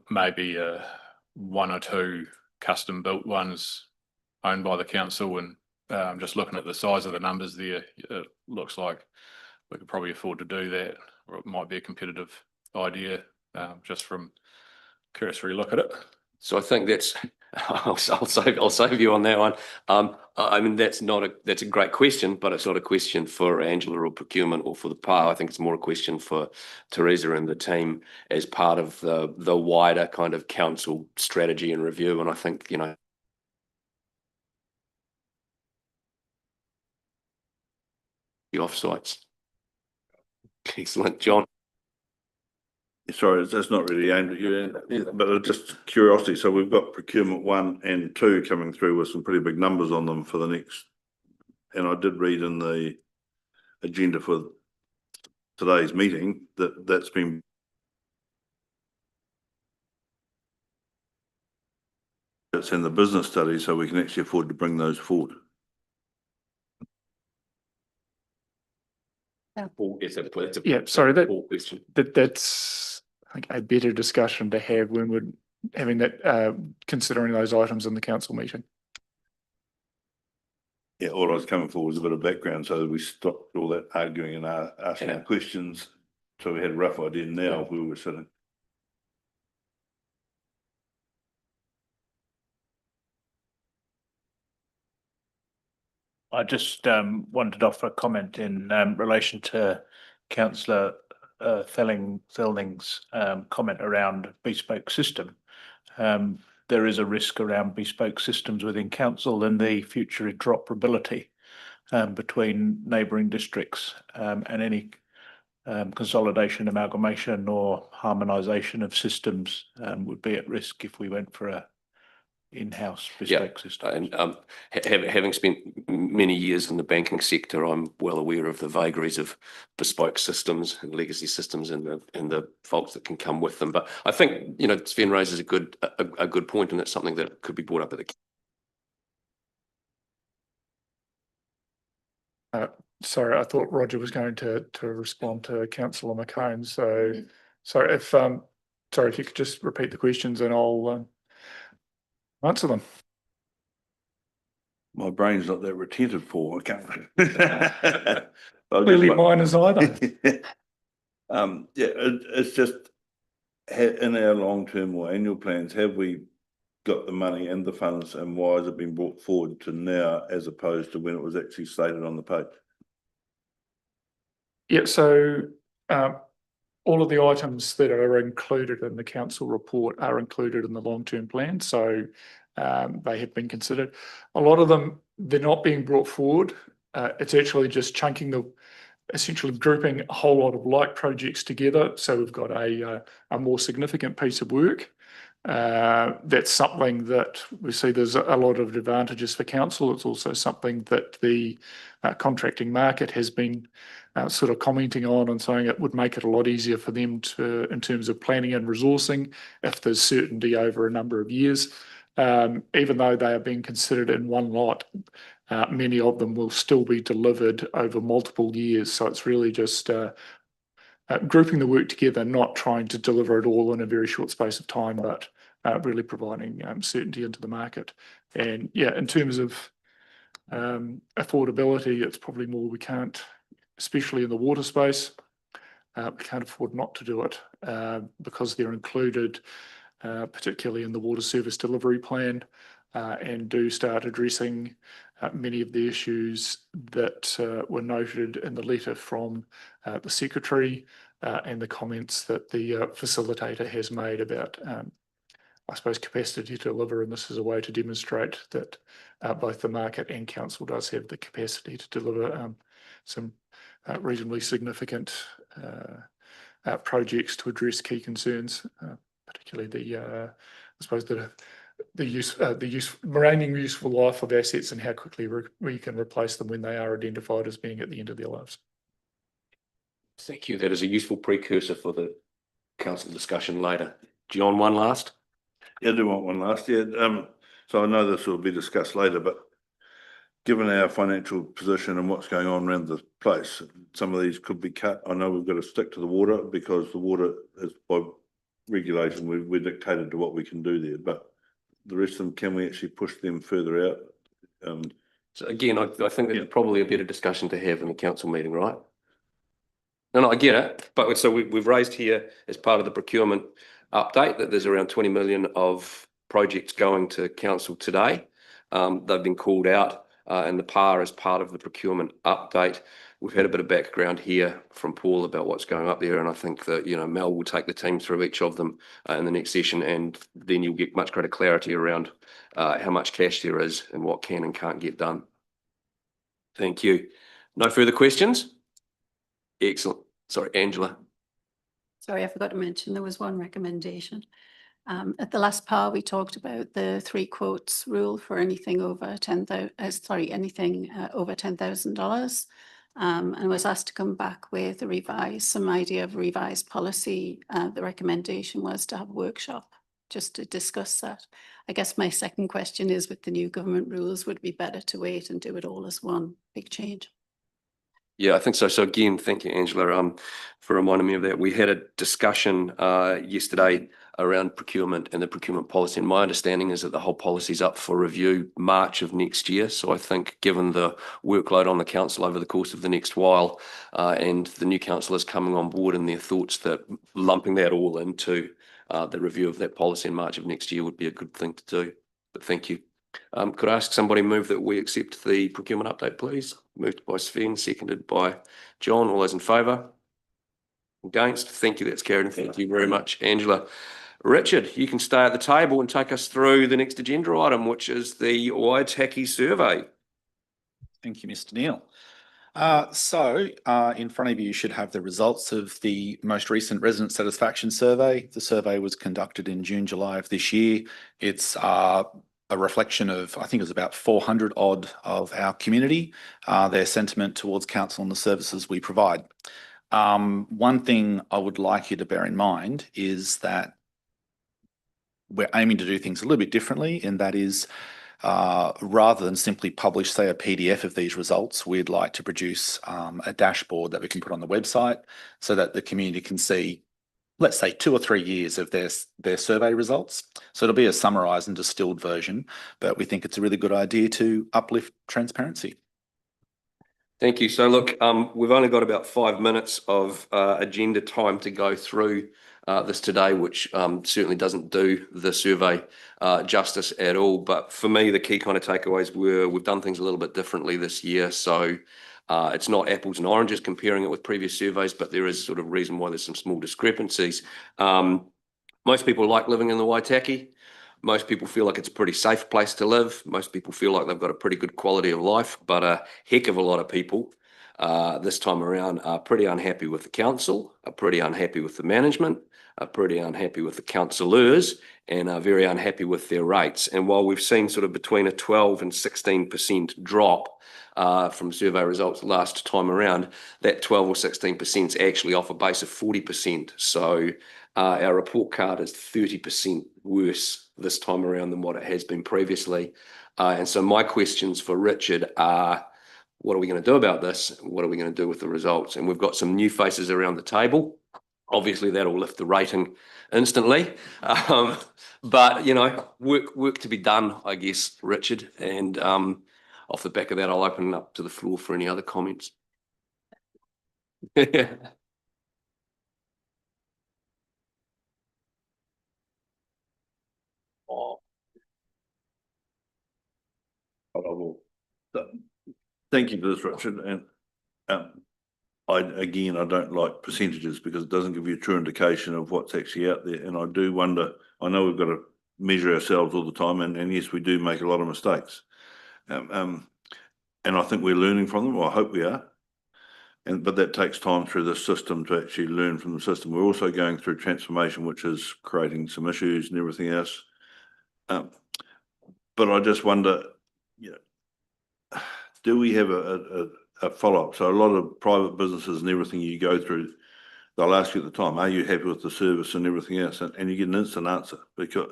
Speaker 11: maybe one or two custom built ones owned by the council, and just looking at the size of the numbers there, it looks like we could probably afford to do that, or it might be a competitive idea, just from cursory look at it.
Speaker 1: So I think that's, I'll save you on that one. I mean, that's a great question, but it's not a question for Angela or procurement or for the PAR. I think it's more a question for Teresa and the team as part of the wider kind of council strategy and review. And I think, the offsites. Excellent, John.
Speaker 7: Sorry, that's not really aimed at you, but just curiosity. So we've got procurement 1 and 2 coming through with some pretty big numbers on them for the next. And I did read in the agenda for today's meeting that that's been. It's in the business study, so we can actually afford to bring those forward.
Speaker 8: Yeah, sorry,
Speaker 1: Question.
Speaker 8: that's I think a better discussion to have when we're having that, considering those items in the council meeting.
Speaker 7: Yeah, all I was coming for was a bit of background, so we stopped all that arguing and asking
Speaker 1: Yeah.
Speaker 7: questions. So we had a rough idea now of where we were sitting.
Speaker 6: I just wanted to offer a comment in relation to councillor Felling's comment around bespoke system. There is a risk around bespoke systems within council and the future interoperability between neighbouring districts, and any consolidation, amalgamation or harmonisation of systems would be at risk if we went for a in-house bespoke system.
Speaker 1: And having spent many years in the banking sector, I'm well aware of the vagaries of bespoke systems and legacy systems and the faults that can come with them. But I think, you know, Sven raises a good point, and it's something that could be brought up at the.
Speaker 8: Sorry, I thought Roger was going to respond to councillor McCone. So if sorry, if you could just repeat the questions and I'll answer them.
Speaker 7: My brain's not that retentive, Paul. I can't.
Speaker 8: Clearly mine is either.
Speaker 7: It's just in our long-term or annual plans, have we got the money and the funds, and why has it been brought forward to now as opposed to when it was actually stated on the page?
Speaker 8: Yeah, so all of the items that are included in the council report are included in the long-term plan. So they have been considered. A lot of them, they're not being brought forward. It's actually just essentially grouping a whole lot of like projects together. So we've got a more significant piece of work. That's something that we see there's a lot of advantages for council. It's also something that the contracting market has been sort of commenting on and saying it would make it a lot easier for them to, in terms of planning and resourcing, if there's certainty over a number of years. Even though they are being considered in one lot, many of them will still be delivered over multiple years. So it's really just grouping the work together, not trying to deliver it all in a very short space of time, but really providing certainty into the market. And yeah, in terms of affordability, it's probably more we can't, especially in the water space, we can't afford not to do it because they're included, particularly in the water service delivery plan, and do start addressing many of the issues that were noted in the letter from the Secretary and the comments that the facilitator has made about, I suppose, capacity to deliver. And this is a way to demonstrate that both the market and council does have the capacity to deliver some reasonably significant projects to address key concerns, particularly the, I suppose, the remaining useful life of assets and how quickly we can replace them when they are identified as being at the end of their lives.
Speaker 1: Thank you. That is a useful precursor for the council discussion later. John, one last.
Speaker 7: Yeah, I do want one last. Yeah. So I know this will be discussed later, but given our financial position and what's going on around the place, some of these could be cut. I know we've got to stick to the water because the water is by regulation, we're dictated to what we can do there. But the rest of them, can we actually push them further out?
Speaker 1: So again, I think there's probably a better discussion to have in the council meeting, right? No, I get it. But so we've raised here as part of the procurement update that there's around 20 million of projects going to council today. They've been called out and the PAR as part of the procurement update. We've had a bit of background here from Paul about what's going up there, and I think that, you know, Mel will take the team through each of them in the next session, and then you'll get much greater clarity around how much cash there is and what can and can't get done. Thank you. No further questions? Excellent. Sorry, Angela.
Speaker 9: Sorry, I forgot to mention, there was one recommendation. At the last PAR, we talked about the 3 quotes rule for anything over anything over $10,000. And was asked to come back with some idea of revised policy. The recommendation was to have a workshop just to discuss that. I guess my second question is, with the new government rules, would it be better to wait and do it all as one big change?
Speaker 1: Yeah, I think so. So again, thank you, Angela, for reminding me of that. We had a discussion yesterday around procurement and the procurement policy. And my understanding is that the whole policy is up for review March of next year. So I think given the workload on the council over the course of the next while, and the new councillors coming on board and their thoughts, that lumping that all into the review of that policy in March of next year would be a good thing to do. But thank you. Could I ask somebody move that we accept the procurement update, please? Moved by Sven, seconded by John. All those in favour? Against? Thank you. That's carried. And thank you very much, Angela. Richard, you can stay at the table and take us through the next agenda item, which is the Waitaki survey.
Speaker 10: Thank you, Mr. Neal. In front of you, you should have the results of the most recent resident satisfaction survey. The survey was conducted in June, July of this year. It's a reflection of, I think it was about 400 odd of our community, their sentiment towards council and the services we provide. One thing I would like you to bear in mind is that we're aiming to do things a little bit differently, and that is, rather than simply publish, say, a PDF of these results, we'd like to produce a dashboard that we can put on the website so that the community can see, let's say, 2 or 3 years of their survey results. So it'll be a summarised and distilled version, but we think it's a really good idea to uplift transparency.
Speaker 1: Thank you. So look, we've only got about 5 minutes of agenda time to go through this today, which certainly doesn't do the survey justice at all. But for me, the key kind of takeaways were we've done things a little bit differently this year. So it's not apples and oranges comparing it with previous surveys, but there is sort of reason why there's some small discrepancies. Most people like living in the Waitaki. Most people feel like it's a pretty safe place to live. Most people feel like they've got a pretty good quality of life, but a heck of a lot of people this time around are pretty unhappy with the council, are pretty unhappy with the management, are pretty unhappy with the councillors, and are very unhappy with their rates. And while we've seen sort of between a 12 and 16% drop from survey results last time around, that 12 or 16% is actually off a base of 40%. So our report card is 30% worse this time around than what it has been previously. And so my questions for Richard are, what are we going to do about this? What are we going to do with the results? And we've got some new faces around the table. Obviously, that'll lift the rating instantly. But, you know, work to be done, I guess, Richard. And off the back of that, I'll open it up to the floor for any other comments.
Speaker 7: Thank you for this, Richard. And I don't like percentages because it doesn't give you a true indication of what's actually out there. And I do wonder, I know we've got to measure ourselves all the time, and yes, we do make a lot of mistakes. And I think we're learning from them, or I hope we are. But that takes time through the system to actually learn from the system. We're also going through transformation, which is creating some issues and everything else. But I just wonder, you know, do we have a follow-up? So a lot of private businesses and everything you go through, they'll ask you at the time, are you happy with the service and everything else? And you get an instant answer, because,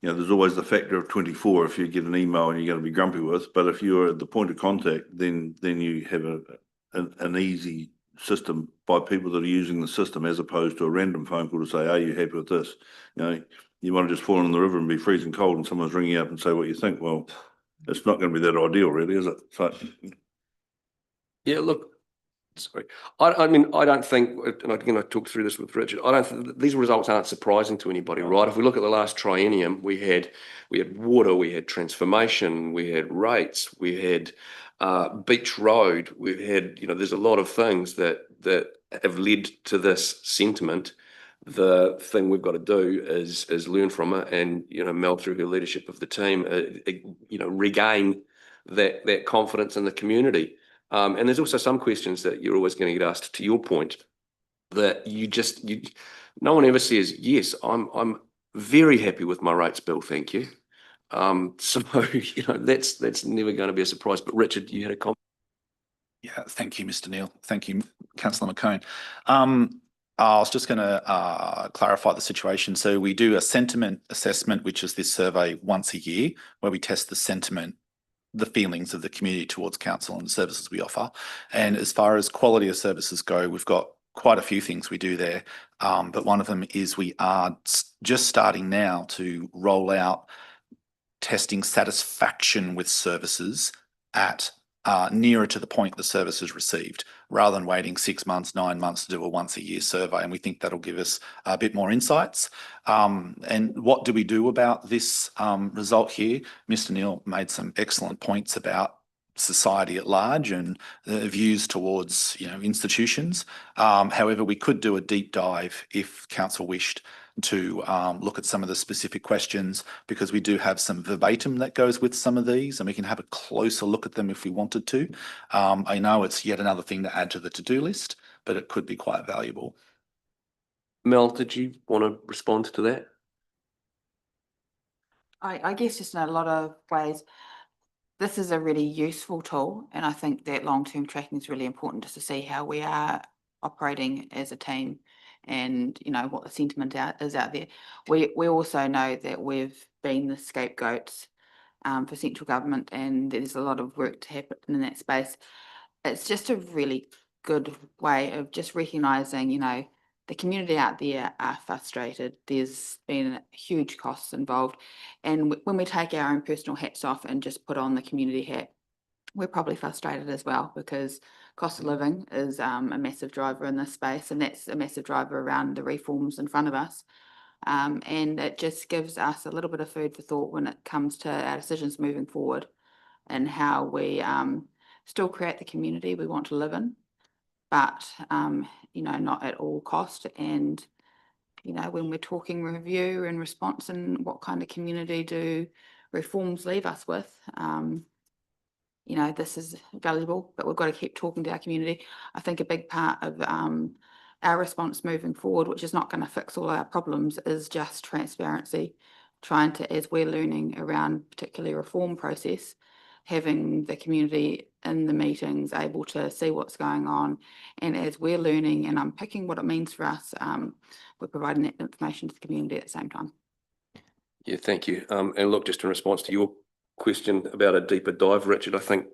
Speaker 7: you know, there's always the factor of 24 if you get an email and you're going to be grumpy with. But if you're at the point of contact, then you have an easy system by people that are using the system, as opposed to a random phone call to say, are you happy with this? You know, you might have just fallen in the river and be freezing cold and someone's ringing up and say what you think. Well, it's not going to be that ideal, really, is it? So,
Speaker 1: yeah, look, sorry. I mean, I don't think, and again, I talked through this with Richard, I don't think these results aren't surprising to anybody, right? If we look at the last triennium, we had water, we had transformation, we had rates, we had Beach Road, we've had, you know, there's a lot of things that have led to this sentiment. The thing we've got to do is learn from it, and, you know, Mel, through her leadership of the team, you know, regain that confidence in the community. And there's also some questions that you're always going to get asked, to your point, that no one ever says, yes, I'm very happy with my rates bill, thank you. So, that's never going to be a surprise. But Richard, you had a comment.
Speaker 10: Yeah, thank you, Mr. Neil. Thank you, Councillor McCone. I was just going to clarify the situation. So we do a sentiment assessment, which is this survey once a year, where we test the sentiment, the feelings of the community towards council and the services we offer. And as far as quality of services go, we've got quite a few things we do there. But one of them is we are just starting now to roll out testing satisfaction with services at nearer to the point the service is received, rather than waiting 6 months, 9 months to do a once a year survey. And we think that'll give us a bit more insights. And what do we do about this result here? Mr. Neil made some excellent points about society at large and views towards institutions. However, we could do a deep dive if council wished to look at some of the specific questions, because we do have some verbatim that goes with some of these, and we can have a closer look at them if we wanted to. I know it's yet another thing to add to the to-do list, but it could be quite valuable.
Speaker 1: Mel, did you want to respond to that?
Speaker 4: I guess just in a lot of ways, this is a really useful tool, and I think that long-term tracking is really important just to see how we are operating as a team and what the sentiment is out there. We also know that we've been the scapegoats for central government, and there's a lot of work to happen in that space. It's just a really good way of just recognising, the community out there are frustrated. There's been huge costs involved. And when we take our own personal hats off and just put on the community hat, we're probably frustrated as well, because cost of living is a massive driver in this space, and that's a massive driver around the reforms in front of us. And it just gives us a little bit of food for thought when it comes to our decisions moving forward, and how we still create the community we want to live in, but not at all cost. And when we're talking review and response and what kind of community do reforms leave us with, this is valuable, but we've got to keep talking to our community. I think a big part of our response moving forward, which is not going to fix all our problems, is just transparency, trying to, as we're learning around particularly reform process, having the community in the meetings able to see what's going on. And as we're learning and unpicking what it means for us, we're providing that information to the community at the same time.
Speaker 1: Yeah, thank you. And look, just in response to your question about a deeper dive, Richard, I think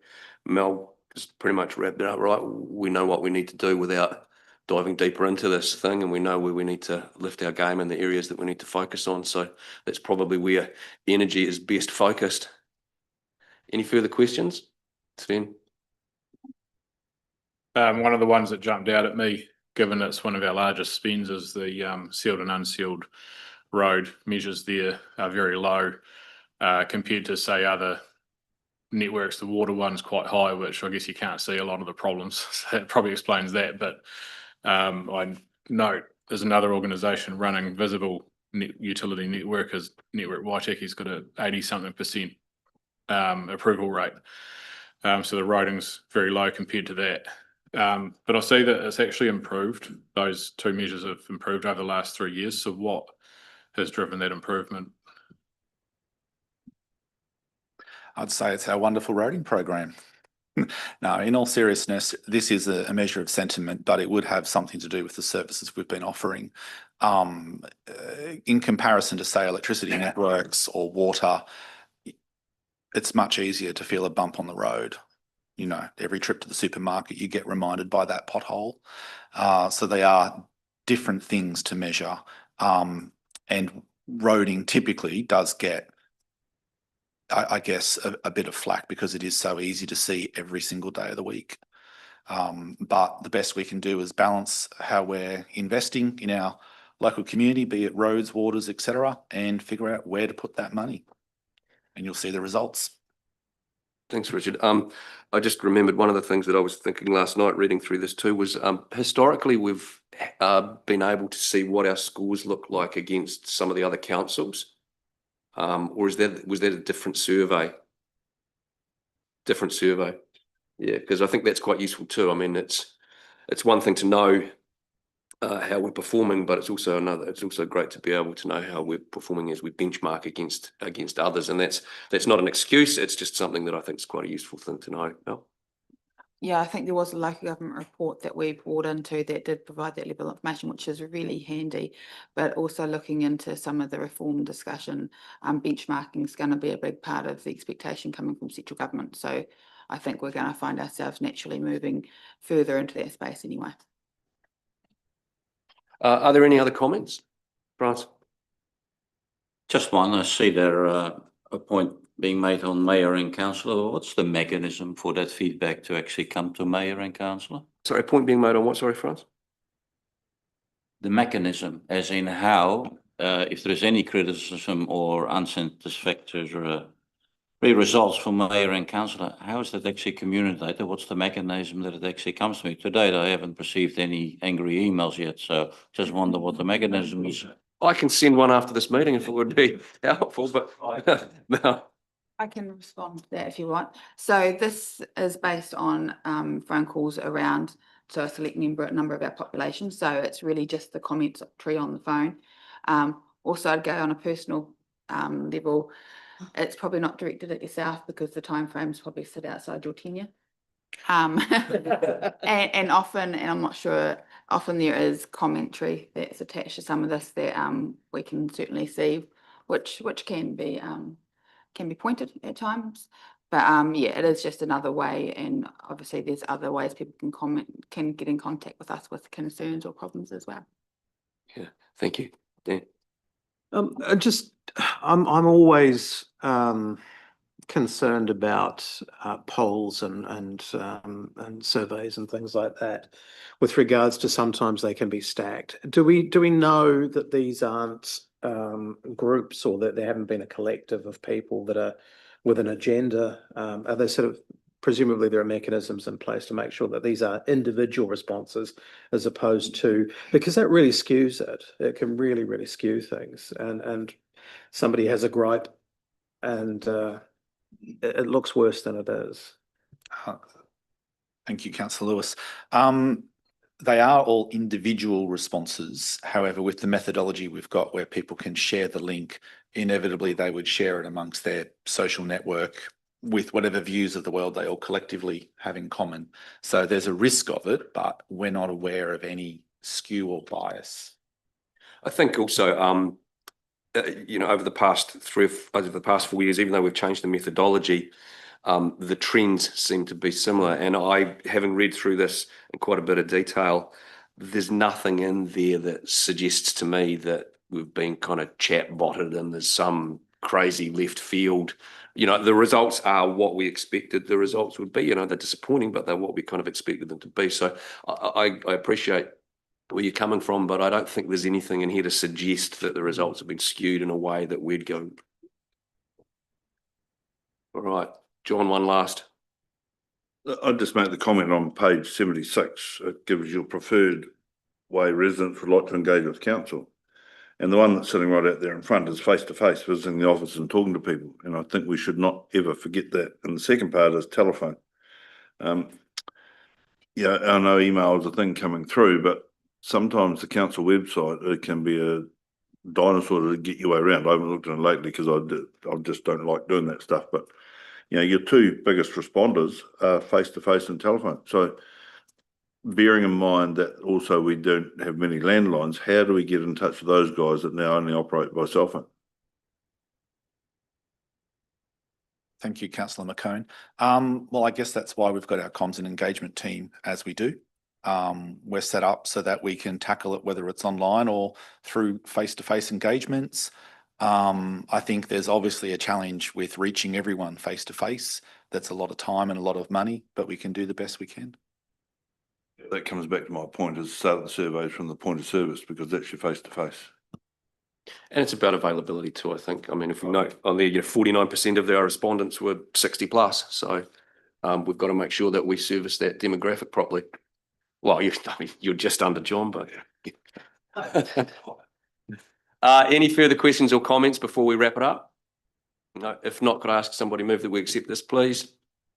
Speaker 1: Mel has pretty much wrapped it up right. We know what we need to do without diving deeper into this thing, and we know where we need to lift our game and the areas that we need to focus on. So that's probably where energy is best focused. Any further questions? Sven?
Speaker 11: One of the ones that jumped out at me, given it's one of our largest spends, is the sealed and unsealed road measures there are very low compared to, say, other networks. The water one's quite high, which I guess you can't see a lot of the problems. So that probably explains that. But I note there's another organisation running visible utility network, as Network Waiteki's got a 80-something% approval rate. So the rating's very low compared to that. But I see that it's actually improved. Those two measures have improved over the last 3 years. So what has driven that improvement?
Speaker 10: I'd say it's our wonderful rating program. No, in all seriousness, this is a measure of sentiment, but it would have something to do with the services we've been offering. In comparison to, say, electricity networks or water, it's much easier to feel a bump on the road. Every trip to the supermarket, you get reminded by that pothole. So they are different things to measure. And roading typically does get, I guess, a bit of flack because it is so easy to see every single day of the week. But the best we can do is balance how we're investing in our local community, be it roads, waters, etc., and figure out where to put that money. And you'll see the results.
Speaker 1: Thanks, Richard. I just remembered one of the things that I was thinking last night reading through this too was historically we've been able to see what our scores look like against some of the other councils. Or was that a different survey? Different survey. Yeah, because I think that's quite useful too. I mean, it's one thing to know how we're performing, but it's also great to be able to know how we're performing as we benchmark against others. And that's not an excuse. It's just something that I think is quite a useful thing to know. Mel?
Speaker 4: Yeah, I think there was a local government report that we brought into that did provide that level of information, which is really handy. But also looking into some of the reform discussion, benchmarking is going to be a big part of the expectation coming from central government. So I think we're going to find ourselves naturally moving further into that space anyway.
Speaker 1: Are there any other comments, France?
Speaker 12: Just one, I see there a point being made on mayor and councillor. What's the mechanism for that feedback to actually come to mayor and councillor?
Speaker 1: Sorry, a point being made on what? Sorry, France?
Speaker 12: The mechanism, as in how, if there is any criticism or unsatisfactory results from mayor and councillor, how is that actually communicated? What's the mechanism that it actually comes to me? To date, I haven't received any angry emails yet, so just wonder what the mechanism is.
Speaker 1: I can send one after this meeting if it would be helpful, but no.
Speaker 4: I can respond to that if you want. So this is based on phone calls around to a select number of our population. So it's really just the comments tree on the phone. Also, I'd go on a personal level. It's probably not directed at yourself because the timeframes probably sit outside your tenure. And often, and I'm not sure, often there is commentary that's attached to some of this that we can certainly see, which can be pointed at times. But yeah, it is just another way, and obviously there's other ways people can get in contact with us with concerns or problems as well.
Speaker 1: Yeah, thank you. Dan?
Speaker 13: I'm always concerned about polls and surveys and things like that, with regards to sometimes they can be stacked. Do we know that these aren't groups, or that there haven't been a collective of people that are with an agenda? Are there presumably there are mechanisms in place to make sure that these are individual responses as opposed to, because that really skews it. It can really skew things, and somebody has a gripe and it looks worse than it is.
Speaker 10: Thank you, Councillor Lewis. They are all individual responses. However, with the methodology we've got where people can share the link, inevitably they would share it amongst their social network with whatever views of the world they all collectively have in common. So there's a risk of it, but we're not aware of any skew or bias.
Speaker 1: I think also, over the past 4 years, even though we've changed the methodology, the trends seem to be similar. And having read through this in quite a bit of detail, there's nothing in there that suggests to me that we've been kind of chat-botted and there's some crazy left field. The results are what we expected the results would be. They're disappointing, but they're what we kind of expected them to be. So I appreciate where you're coming from, but I don't think there's anything in here to suggest that the results have been skewed in a way that we'd go. All right, John, one last.
Speaker 7: I'd just make the comment on page 76. It gives your preferred way residents would like to engage with council. And the one that's sitting right out there in front is face-to-face, visiting the office and talking to people. And I think we should not ever forget that. And the second part is telephone. Yeah, I know email is a thing coming through, but sometimes the council website, it can be a dinosaur to get your way around. I haven't looked at it lately because I just don't like doing that stuff. But your two biggest responders are face-to-face and telephone. So bearing in mind that also we don't have many landlines, how do we get in touch with those guys that now only operate by cell phone?
Speaker 10: Thank you, Councillor McCone. Well, I guess that's why we've got our comms and engagement team as we do. We're set up so that we can tackle it, whether it's online or through face-to-face engagements. I think there's obviously a challenge with reaching everyone face-to-face. That's a lot of time and a lot of money, but we can do the best we can.
Speaker 7: That comes back to my point, is start the surveys from the point of service, because that's your face-to-face.
Speaker 1: And it's about availability too, I think. I mean, if we note on there, 49% of our respondents were 60 plus. So we've got to make sure that we service that demographic properly. Well, you're just under John, but any further questions or comments before we wrap it up? No, if not, could I ask somebody move that we accept this, please?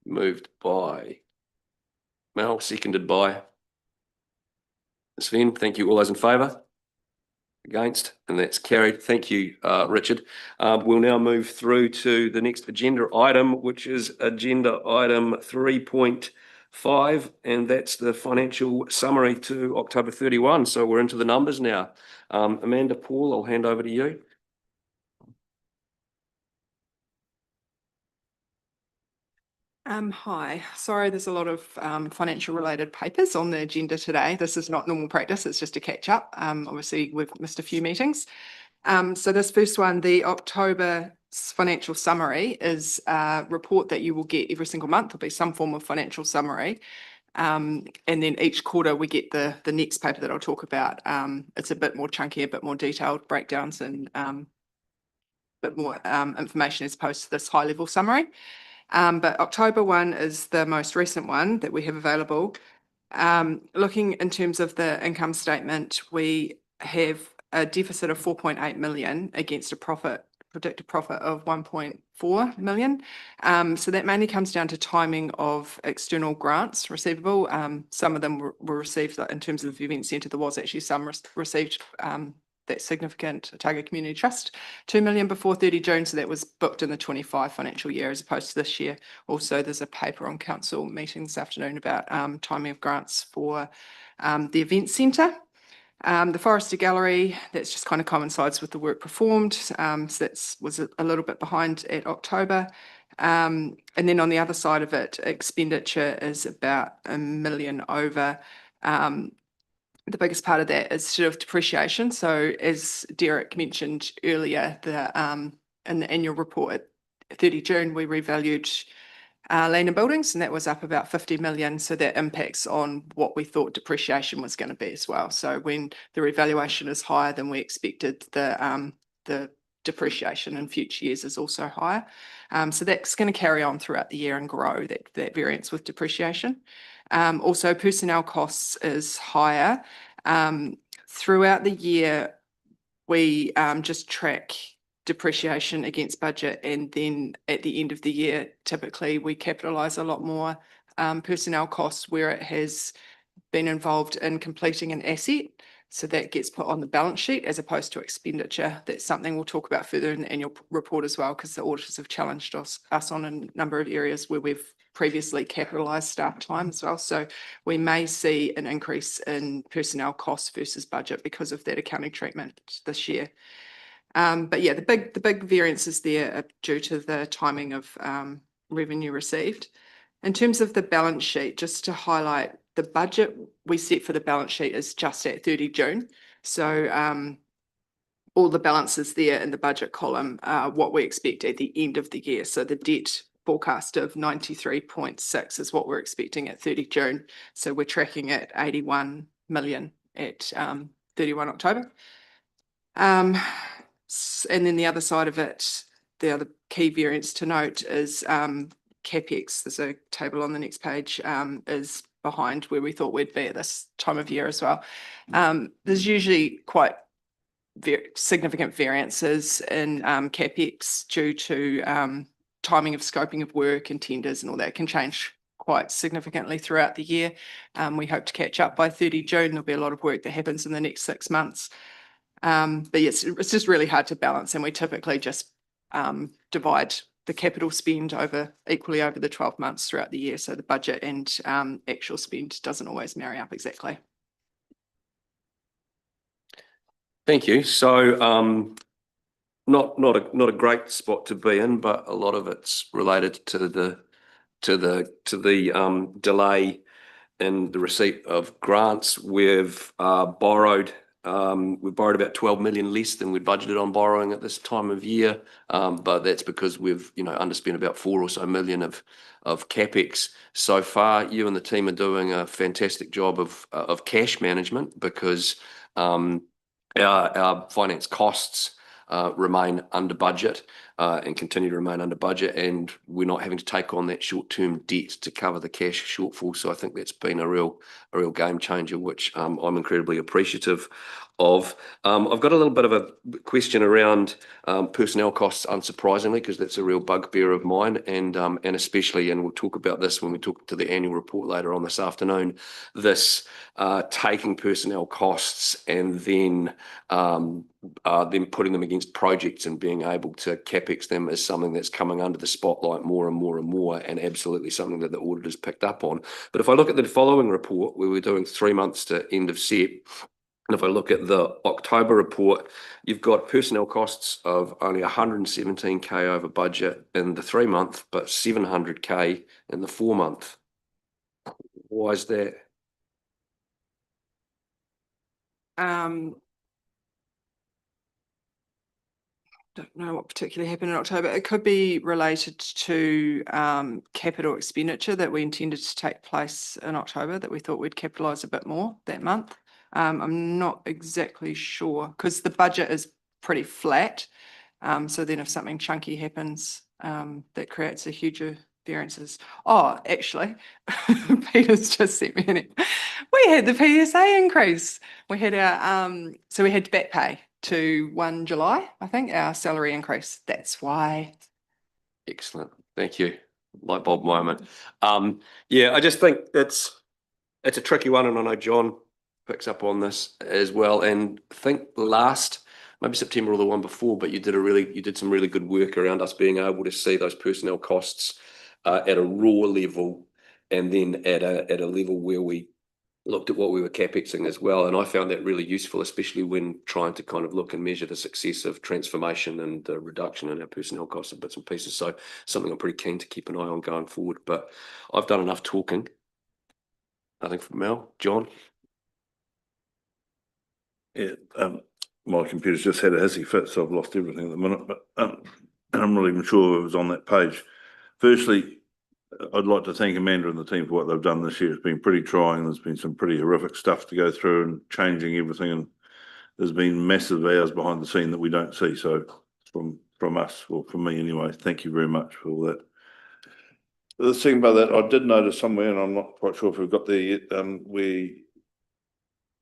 Speaker 1: Moved by Mel, seconded by Sven. Thank you. All those in favour? Against? And that's carried. Thank you, Richard. We'll now move through to the next agenda item, which is agenda item 3.5, and that's the financial summary to October 31. So we're into the numbers now. Amanda, Paul, I'll hand over to you.
Speaker 2: Hi, sorry, there's a lot of financial related papers on the agenda today. This is not normal practice, it's just a catch up. Obviously, we've missed a few meetings. So this first one, the October financial summary, is a report that you will get every single month. There'll be some form of financial summary. And then each quarter we get the next paper that I'll talk about. It's a bit more chunky, a bit more detailed breakdowns and bit more information as opposed to this high level summary. But October one is the most recent one that we have available. Looking in terms of the income statement, we have a deficit of 4.8 million against a predicted profit of 1.4 million. So that mainly comes down to timing of external grants receivable. Some of them were received in terms of the event centre. There was actually some received that significant Otago Community Trust, 2 million before 30 June. So that was booked in the 25 financial year as opposed to this year. Also, there's a paper on council meeting this afternoon about timing of grants for the event centre. The Forester Gallery, that's just kind of coincides with the work performed. So that was a little bit behind at October. And then on the other side of it, expenditure is about 1 million over. The biggest part of that is sort of depreciation. So as Derek mentioned earlier, in the annual report at 30 June, we revalued land and buildings, and that was up about 50 million. So that impacts on what we thought depreciation was going to be as well. So when the revaluation is higher than we expected, the depreciation in future years is also higher. So that's going to carry on throughout the year and grow that variance with depreciation. Also, personnel costs is higher. Throughout the year, we just track depreciation against budget, and then at the end of the year, typically we capitalise a lot more personnel costs where it has been involved in completing an asset. So that gets put on the balance sheet as opposed to expenditure. That's something we'll talk about further in the annual report as well, because the auditors have challenged us on a number of areas where we've previously capitalised staff time as well. So we may see an increase in personnel costs versus budget because of that accounting treatment this year. But yeah, the big variances there are due to the timing of revenue received. In terms of the balance sheet, just to highlight, the budget we set for the balance sheet is just at 30 June. So all the balances there in the budget column are what we expect at the end of the year. So the debt forecast of 93.6 is what we're expecting at 30 June. So we're tracking at 81 million at 31 October. And then the other side of it, the other key variance to note is CapEx. There's a table on the next page, is behind where we thought we'd be at this time of year as well. There's usually quite significant variances in CapEx due to timing of scoping of work and tenders and all that can change quite significantly throughout the year. We hope to catch up by 30 June. There'll be a lot of work that happens in the next 6 months. But yes, it's just really hard to balance, and we typically just divide the capital spend equally over the 12 months throughout the year. So the budget and actual spend doesn't always marry up exactly.
Speaker 1: Thank you. So not a great spot to be in, but a lot of it's related to the delay in the receipt of grants. We've borrowed about 12 million less than we'd budgeted on borrowing at this time of year, but that's because we've underspent about 4 or so million of capex so far. You and the team are doing a fantastic job of cash management, because our finance costs remain under budget and continue to remain under budget, and we're not having to take on that short-term debt to cover the cash shortfall. So I think that's been a real game changer, which I'm incredibly appreciative of. I've got a little bit of a question around personnel costs, unsurprisingly, because that's a real bugbear of mine, and especially, and we'll talk about this when we talk to the annual report later on this afternoon, this taking personnel costs and then putting them against projects and being able to capex them is something that's coming under the spotlight more and more and more, and absolutely something that the auditors picked up on. But if I look at the following report, where we're doing 3 months to end of Sep, and if I look at the October report, you've got personnel costs of only 117K over budget in the 3 month, but 700K in the 4 month. Why is that?
Speaker 2: Don't know what particularly happened in October. It could be related to capital expenditure that we intended to take place in October that we thought we'd capitalise a bit more that month. I'm not exactly sure because the budget is pretty flat. So then if something chunky happens, that creates a huge variances. Oh, actually, Peter's just sent me an we had the PSA increase. We had our so we had back pay to 1 July, I think, our salary increase. That's why.
Speaker 1: Excellent. Thank you. Light bulb moment. Yeah, I just think it's a tricky one, and I know John picks up on this as well. And I think maybe September or the one before, but you did some really good work around us being able to see those personnel costs at a raw level, and then at a level where we looked at what we were capexing as well. And I found that really useful, especially when trying to kind of look and measure the success of transformation and the reduction in our personnel costs and bits and pieces. So something I'm pretty keen to keep an eye on going forward. But I've done enough talking. Nothing from Mel. John?
Speaker 7: Yeah, my computer's just had a hissy fit, so I've lost everything at the minute, but and I'm not even sure it was on that page. Firstly, I'd like to thank Amanda and the team for what they've done this year. It's been pretty trying. There's been some pretty horrific stuff to go through and changing everything, and there's been massive hours behind the scene that we don't see. So from us, or from me anyway, thank you very much for all that. The thing about that, I did notice somewhere, and I'm not quite sure if we've got there yet, we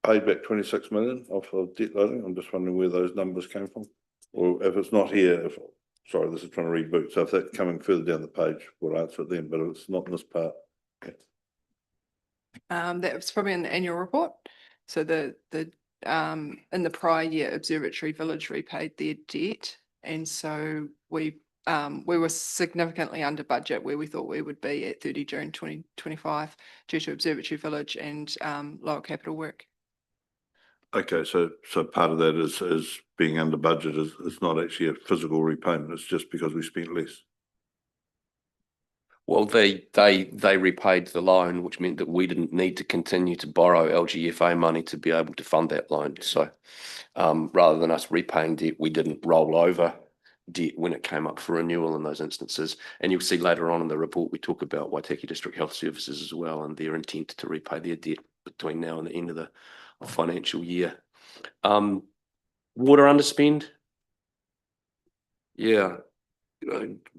Speaker 7: paid back 26 million off of debt loading. I'm just wondering where those numbers came from, or if it's not here, sorry, this is trying to reboot. So if that's coming further down the page, we'll answer it then, but it's not in this part. Okay.
Speaker 2: That was probably in the annual report. So the in the prior year, Observatory Village repaid their debt, and so we were significantly under budget where we thought we would be at 30 June 2025 due to Observatory Village and lower capital work.
Speaker 7: Okay, so part of that is being under budget is not actually a physical repayment. It's just because we spent less.
Speaker 1: Well, they repaid the loan, which meant that we didn't need to continue to borrow LGFA money to be able to fund that loan. So rather than us repaying debt, we didn't roll over debt when it came up for renewal in those instances. And you'll see later on in the report, we talk about Waitaki District Health Services as well, and their intent to repay their debt between now and the end of the financial year. Water underspend. Yeah,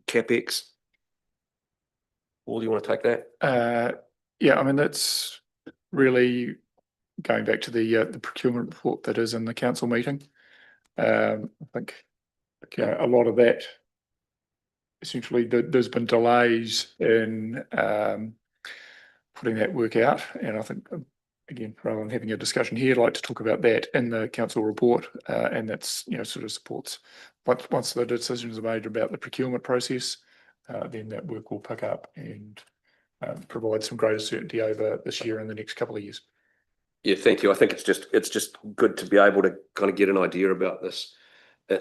Speaker 1: CapEx. Paul, do you want to take that?
Speaker 8: Yeah, I mean, that's really going back to the procurement report that is in the council meeting. I think a lot of that, essentially, there's been delays in putting that work out, and I think, again, rather than having a discussion here, I'd like to talk about that in the council report, and that's, sort of supports, once the decisions are made about the procurement process, then that work will pick up and provide some greater certainty over this year and the next couple of years.
Speaker 1: Yeah, thank you. I think it's just good to be able to kind of get an idea about this,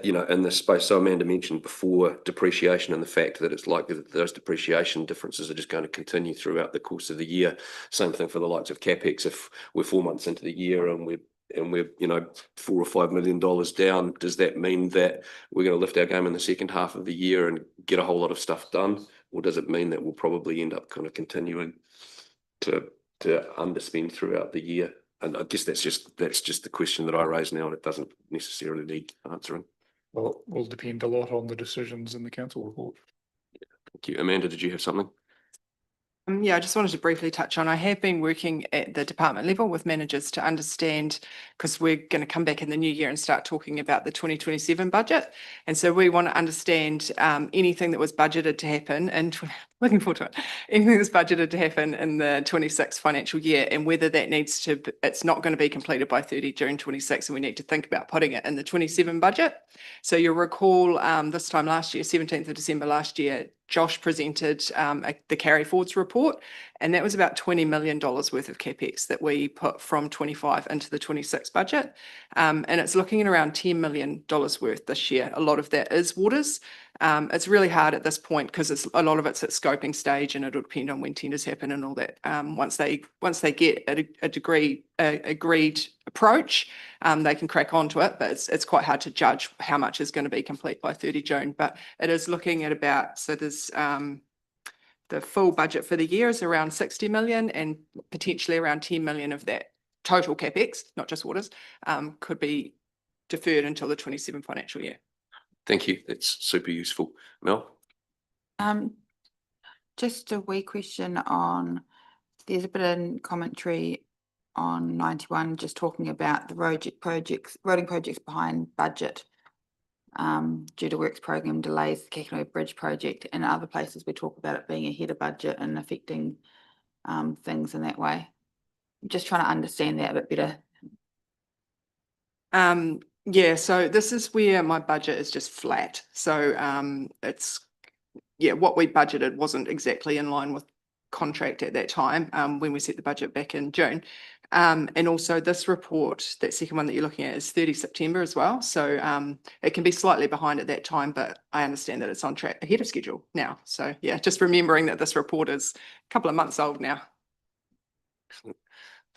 Speaker 1: in this space. So Amanda mentioned before depreciation and the fact that it's likely that those depreciation differences are just going to continue throughout the course of the year. Same thing for the likes of CapEx. If we're 4 months into the year and we're $4 or $5 million down, does that mean that we're going to lift our game in the second half of the year and get a whole lot of stuff done, or does it mean that we'll probably end up kind of continuing to underspend throughout the year? And I guess that's just the question that I raise now, and it doesn't necessarily need answering.
Speaker 8: Well, it will depend a lot on the decisions in the council report.
Speaker 1: Thank you. Amanda, did you have something?
Speaker 2: Yeah, I just wanted to briefly touch on, I have been working at the department level with managers to understand, because we're going to come back in the new year and start talking about the 2027 budget. And so we want to understand anything that was budgeted to happen, and looking forward to it, anything that's budgeted to happen in the 26 financial year, and whether that needs to, it's not going to be completed by 30 June 26, and we need to think about putting it in the 27 budget. So you'll recall this time last year, 17th of December last year, Josh presented the carry forwards report, and that was about $20 million worth of capex that we put from 25 into the 26 budget. And it's looking at around $10 million worth this year. A lot of that is waters. It's really hard at this point because a lot of it's at scoping stage, and it'll depend on when tenders happen and all that. Once they get a agreed approach, they can crack onto it, but it's quite hard to judge how much is going to be complete by 30 June. But it is looking at about, so there's the full budget for the year is around 60 million, and potentially around 10 million of that total capex, not just waters, could be deferred until the 27 financial year.
Speaker 1: Thank you. That's super useful. Mel?
Speaker 4: Just a wee question on, there's a bit of commentary on 91, just talking about the roading projects behind budget due to works program delays, the Kakino Bridge project, and other places we talk about it being ahead of budget and affecting things in that way. I'm just trying to understand that a bit better.
Speaker 2: Yeah, so this is where my budget is just flat. So it's, yeah, what we budgeted wasn't exactly in line with contract at that time when we set the budget back in June. And also this report, that second one that you're looking at, is 30 September as well. So it can be slightly behind at that time, but I understand that it's on track ahead of schedule now. So yeah, just remembering that this report is a couple of months old now.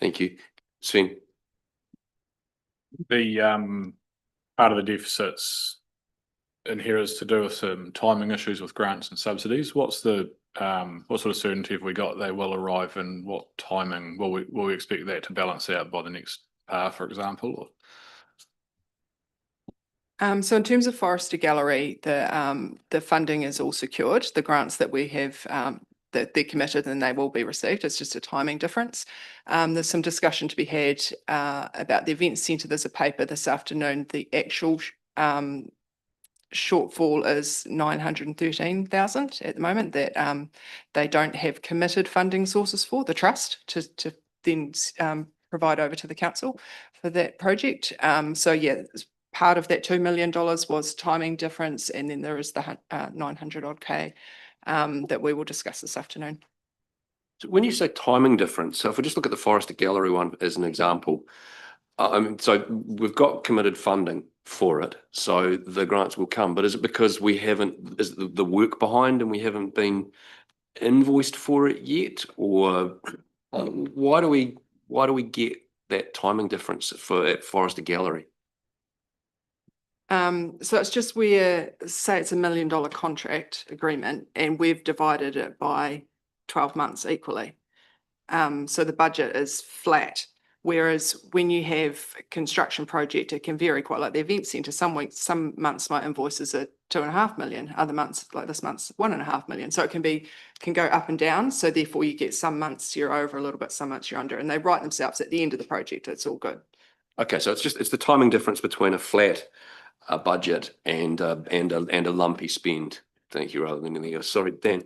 Speaker 1: Thank you. Sven?
Speaker 11: The part of the deficits in here is to do with some timing issues with grants and subsidies. What's the what sort of certainty have we got they will arrive, and what timing will we expect that to balance out by the next for example?
Speaker 2: So in terms of Forester Gallery, the funding is all secured. The grants that we have, that they're committed and they will be received. It's just a timing difference. There's some discussion to be had about the event centre. There's a paper this afternoon. The actual shortfall is 913,000 at the moment that they don't have committed funding sources for, the trust, to then provide over to the council for that project. So yeah, part of that $2 million was timing difference, and then there is the 900 odd K that we will discuss this afternoon.
Speaker 1: So when you say timing difference, so if we just look at the Forester Gallery one as an example, so we've got committed funding for it, so the grants will come, but is it because we haven't, is the work behind and we haven't been invoiced for it yet, or why do we get that timing difference at Forester Gallery?
Speaker 2: So it's just where, say it's $1 million contract agreement and we've divided it by 12 months equally. So the budget is flat. Whereas when you have a construction project, it can vary quite, like the event centre. Some weeks, some months my invoices are 2.5 million, other months, like this month's 1.5 million. So it can go up and down. So therefore you get some months you're over a little bit, some months you're under, and they write themselves at the end of the project. It's all good.
Speaker 1: Okay, so it's the timing difference between a flat budget and a lumpy spend. Thank you, rather than anything else. Sorry, Dan.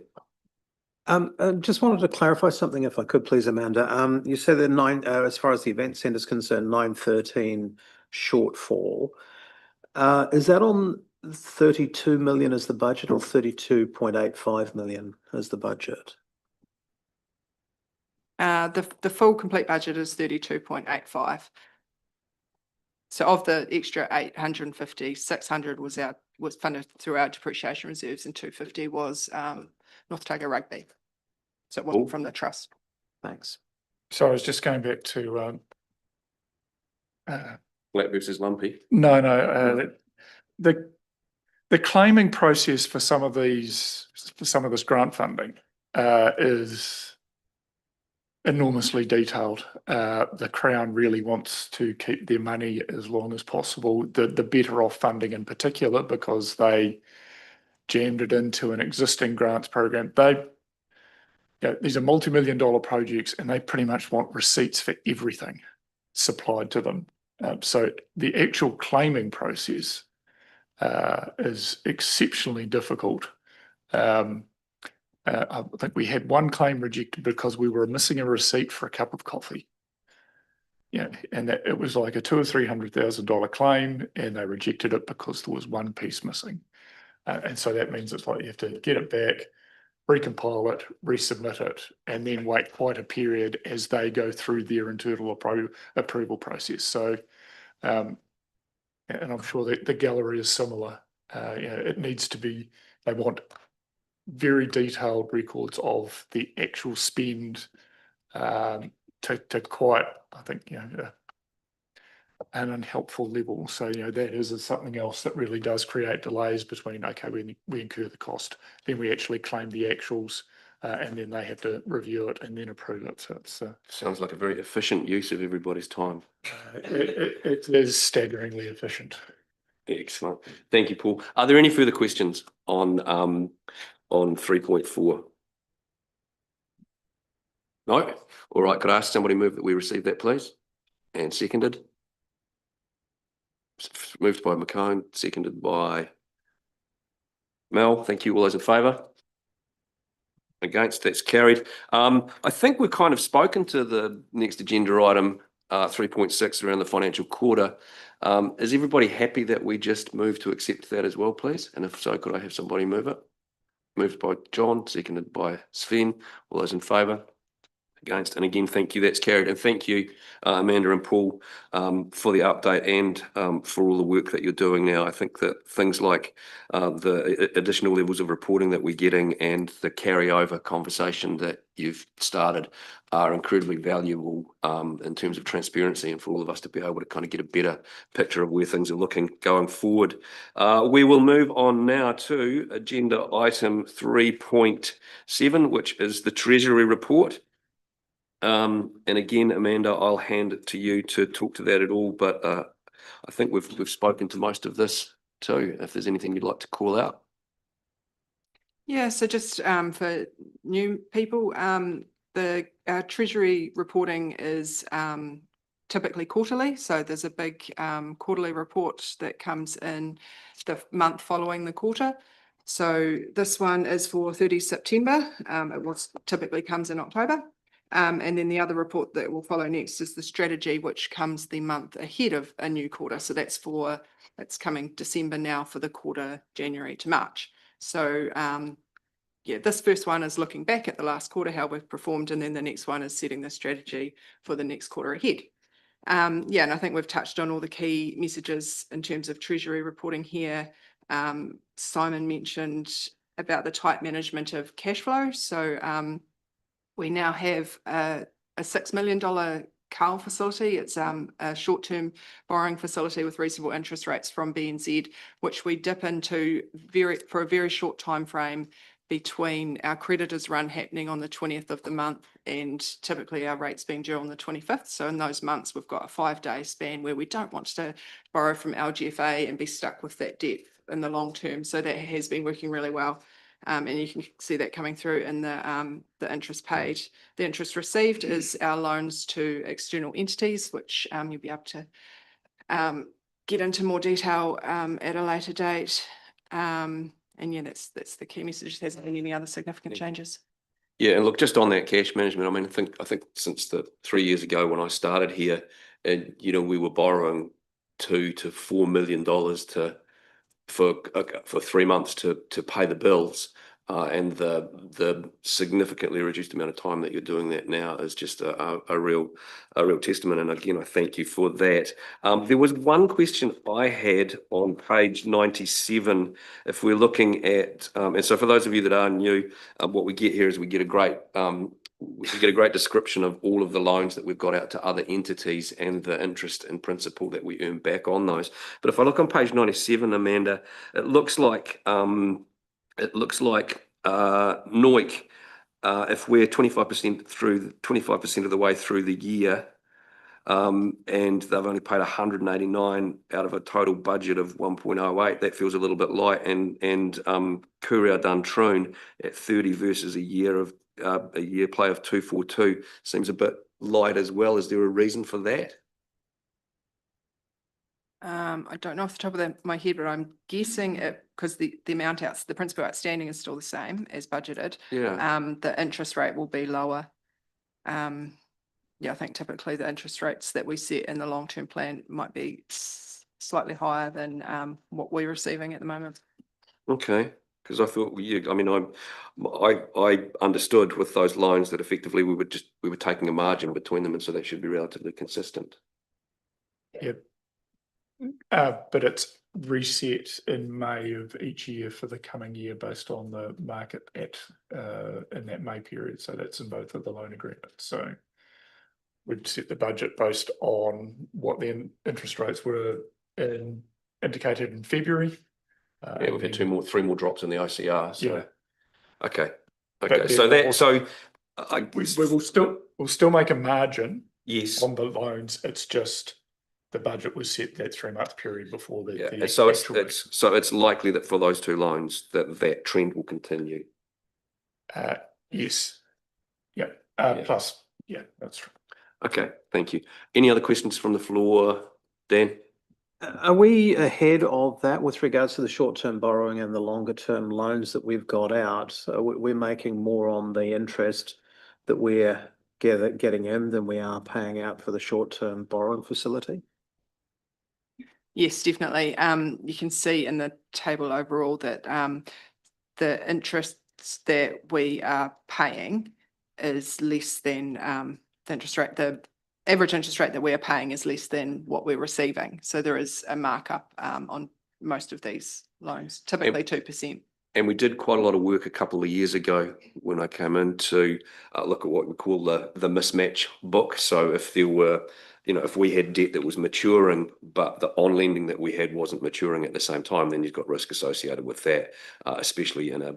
Speaker 13: Just wanted to clarify something, if I could, please, Amanda. You said that as far as the event centre is concerned, 913 shortfall. Is that on 32 million as the budget, or 32.85 million as the budget?
Speaker 2: The full complete budget is 32.85. So of the extra 850, 600 was funded through our depreciation reserves, and 250 was North Otago Rugby. So it wasn't from the trust.
Speaker 13: Thanks.
Speaker 8: So I was just going back to
Speaker 1: Flat versus lumpy.
Speaker 8: the claiming process for some of this grant funding is enormously detailed. The Crown really wants to keep their money as long as possible, the better off funding in particular, because they jammed it into an existing grants program. these are multi-million dollar projects and they pretty much want receipts for everything supplied to them. So the actual claiming process is exceptionally difficult. I think we had one claim rejected because we were missing a receipt for a cup of coffee. And it was like a $200,000 or $300,000 claim, and they rejected it because there was one piece missing. And so that means it's like you have to get it back, recompile it, resubmit it, and then wait quite a period as they go through their internal approval process. So, and I'm sure that the gallery is similar. It needs to be, they want very detailed records of the actual spend to quite, I think, an unhelpful level. So, that is something else that really does create delays between, okay, we incur the cost, then we actually claim the actuals, and then they have to review it and then approve it. So it's
Speaker 1: Sounds like a very efficient use of everybody's time.
Speaker 8: it is staggeringly efficient.
Speaker 1: Excellent. Thank you, Paul. Are there any further questions on 3.4? No? All right, could I ask somebody move that we receive that, please? And seconded? Moved by McCone, seconded by Mel. Thank you. All those in favour? Against? That's carried. I think we've kind of spoken to the next agenda item, 3.6, around the financial quarter. Is everybody happy that we just move to accept that as well, please? And if so, could I have somebody move it? Moved by John, seconded by Sven. All those in favour? Against? And again, thank you. That's carried. And thank you, Amanda and Paul, for the update and for all the work that you're doing now. I think that things like the additional levels of reporting that we're getting and the carryover conversation that you've started are incredibly valuable in terms of transparency and for all of us to be able to kind of get a better picture of where things are looking going forward. We will move on now to agenda item 3.7, which is the Treasury report. And again, Amanda, I'll hand it to you to talk to that at all, but I think we've spoken to most of this too, if there's anything you'd like to call out.
Speaker 2: Yeah, so just for new people, the Treasury reporting is typically quarterly. So there's a big quarterly report that comes in the month following the quarter. So this one is for 30 September. It typically comes in October. And then the other report that will follow next is the strategy, which comes the month ahead of a new quarter. So that's coming December now for the quarter January to March. So this first one is looking back at the last quarter, how we've performed, and then the next one is setting the strategy for the next quarter ahead. And I think we've touched on all the key messages in terms of Treasury reporting here. Simon mentioned about the tight management of cash flow. So we now have a $6 million CAL facility. It's a short-term borrowing facility with reasonable interest rates from BNZ, which we dip into for a very short time frame between our creditors run happening on the 20th of the month and typically our rates being due on the 25th. So in those months, we've got a 5-day span where we don't want to borrow from LGFA and be stuck with that debt in the long term. So that has been working really well. And you can see that coming through in the interest paid. The interest received is our loans to external entities, which you'll be able to get into more detail at a later date. And that's the key message. There hasn't been any other significant changes.
Speaker 1: Yeah, and look, just on that cash management, I mean, I think since the 3 years ago when I started here, and we were borrowing $2 to $4 million for 3 months to pay the bills, and the significantly reduced amount of time that you're doing that now is just a real testament. And again, I thank you for that. There was one question I had on page 97. If we're looking at, and so for those of you that are new, what we get here is we get a great description of all of the loans that we've got out to other entities and the interest and principal that we earn back on those. But if I look on page 97, Amanda, it looks like NOIC, if we're 25% of the way through the year, and they've only paid 189 out of a total budget of 1.08, that feels a little bit light. And Courier done Troon at 30 versus a year of a year play of 242 seems a bit light as well. Is there a reason for that?
Speaker 2: I don't know off the top of my head, but I'm guessing it because the amount the principal outstanding is still the same as budgeted.
Speaker 1: Yeah.
Speaker 2: The interest rate will be lower. Yeah, I think typically the interest rates that we set in the long-term plan might be slightly higher than what we're receiving at the moment.
Speaker 1: Okay. Because I thought, I mean, I understood with those loans that effectively we were taking a margin between them, and so that should be relatively consistent.
Speaker 8: Yep. But it's reset in May of each year for the coming year based on the market in that May period. So that's in both of the loan agreements. So we'd set the budget based on what the interest rates were indicated in February.
Speaker 1: Yeah, we've had three more drops in the ICR. So.
Speaker 8: Yeah.
Speaker 1: Okay.
Speaker 8: But
Speaker 1: So
Speaker 8: we'll still make a margin.
Speaker 1: Yes.
Speaker 8: On the loans. It's just the budget was set that 3-month period before the.
Speaker 1: Yeah.
Speaker 8: The
Speaker 1: so
Speaker 8: actual
Speaker 1: it's likely that for those two loans that trend will continue.
Speaker 8: Yes. Yeah. Plus, yeah, that's true.
Speaker 1: Okay. Thank you. Any other questions from the floor, Dan?
Speaker 13: Are we ahead of that with regards to the short-term borrowing and the longer-term loans that we've got out? So we're making more on the interest that we're getting in than we are paying out for the short-term borrowing facility?
Speaker 2: Yes, definitely. You can see in the table overall that the interests that we are paying is less than the interest rate. The average interest rate that we are paying is less than what we're receiving. So there is a markup on most of these loans, typically 2%.
Speaker 1: And we did quite a lot of work a couple of years ago when I came in to look at what we call the mismatch book. So if there were, if we had debt that was maturing, but the on-lending that we had wasn't maturing at the same time, then you've got risk associated with that, especially in a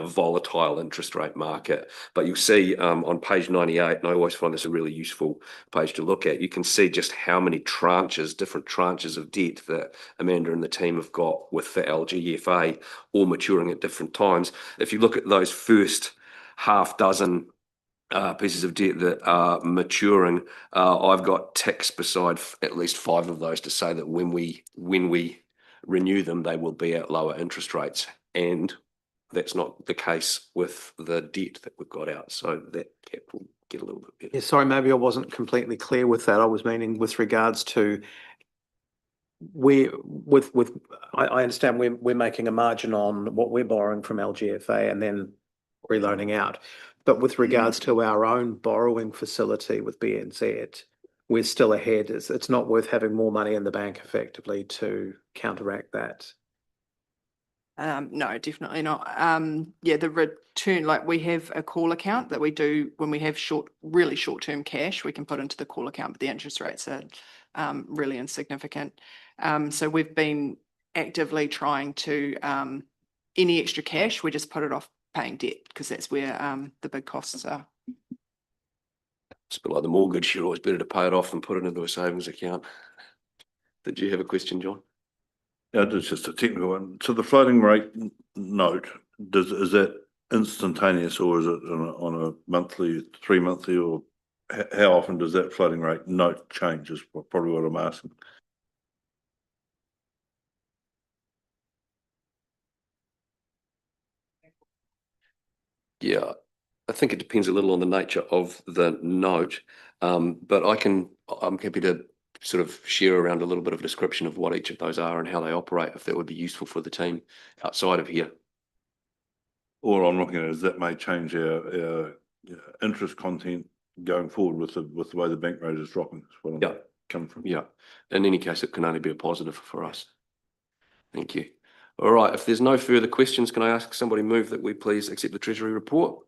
Speaker 1: volatile interest rate market. But you'll see on page 98, and I always find this a really useful page to look at, you can see just how many different tranches of debt that Amanda and the team have got with the LGFA, all maturing at different times. If you look at those first half dozen pieces of debt that are maturing, I've got ticks beside at least 5 of those to say that when we renew them, they will be at lower interest rates. And that's not the case with the debt that we've got out. So that gap will get a little bit better.
Speaker 13: Yeah, sorry, maybe I wasn't completely clear with that. I was meaning with regards to I understand we're making a margin on what we're borrowing from LGFA and then reloaning out. But with regards to our own borrowing facility with BNZ, we're still ahead. It's not worth having more money in the bank effectively to counteract that.
Speaker 2: No, definitely not. Yeah, the return, like we have a call account that we do when we have really short-term cash, we can put into the call account, but the interest rates are really insignificant. So we've been actively trying to, any extra cash, we just put it off paying debt because that's where the big costs are.
Speaker 1: It's a bit like the mortgage. You're always better to pay it off than put it into a savings account. Did you have a question, John?
Speaker 7: Yeah, it's just a technical one. So the floating rate note, is that instantaneous or is it on a monthly, 3-monthly, or how often does that floating rate note change is probably what I'm asking.
Speaker 1: Yeah, I think it depends a little on the nature of the note, but I'm happy to sort of share around a little bit of a description of what each of those are and how they operate, if that would be useful for the team outside of here.
Speaker 7: All I'm looking at is that may change our interest content going forward with the way the bank rate is dropping. That's what I'm coming from.
Speaker 1: Yeah, in any case, it can only be a positive for us. Thank you. All right, if there's no further questions, can I ask somebody move that we please accept the Treasury report?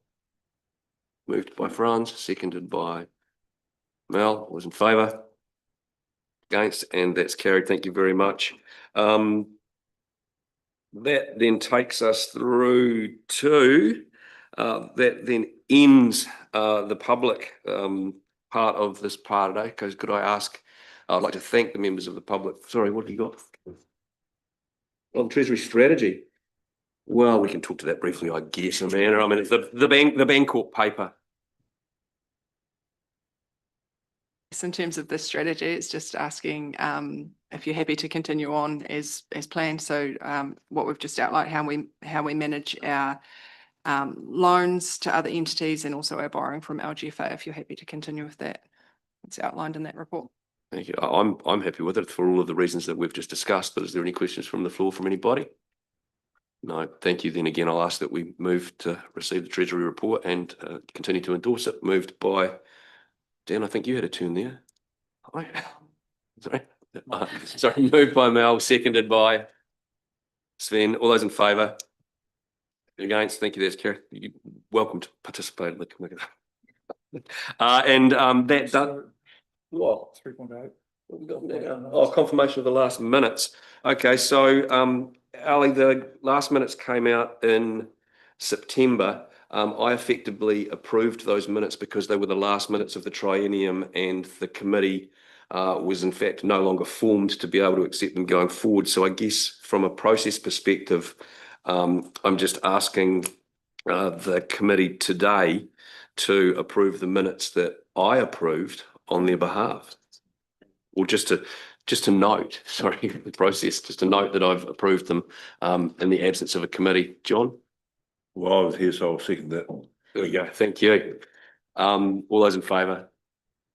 Speaker 1: Moved by Franz, seconded by Mel. All those in favour? Against? And that's carried. Thank you very much. That then takes us through to, that then ends the public part of this part today. Because could I ask, I'd like to thank the members of the public. Sorry, what have you got? Oh, Treasury strategy. Well, we can talk to that briefly, I guess, Amanda. I mean, it's the Bancorp paper.
Speaker 2: So in terms of this strategy, it's just asking if you're happy to continue on as planned. So what we've just outlined, how we manage our loans to other entities and also our borrowing from LGFA, if you're happy to continue with that. It's outlined in that report.
Speaker 1: Thank you. I'm happy with it for all of the reasons that we've just discussed, but is there any questions from the floor from anybody? No, thank you. Then again, I'll ask that we move to receive the Treasury report and continue to endorse it. Moved by Dan, I think you had a turn there. Hi. Sorry. Sorry, moved by Mel, seconded by Sven. All those in favour? Against? Thank you. That's Kerry. You're welcome to participate in the committee. That done. What?
Speaker 8: 3.8.
Speaker 1: What we got now? Oh, confirmation of the last minutes. Okay, so Ali, the last minutes came out in September. I effectively approved those minutes because they were the last minutes of the triennium, and the committee was in fact no longer formed to be able to accept them going forward. So I guess from a process perspective, I'm just asking the committee today to approve the minutes that I approved on their behalf. Or just to note, sorry, the process, just to note that I've approved them in the absence of a committee. John?
Speaker 7: Well, I was here, so I'll second that.
Speaker 1: There we go. Thank you. All those in favour?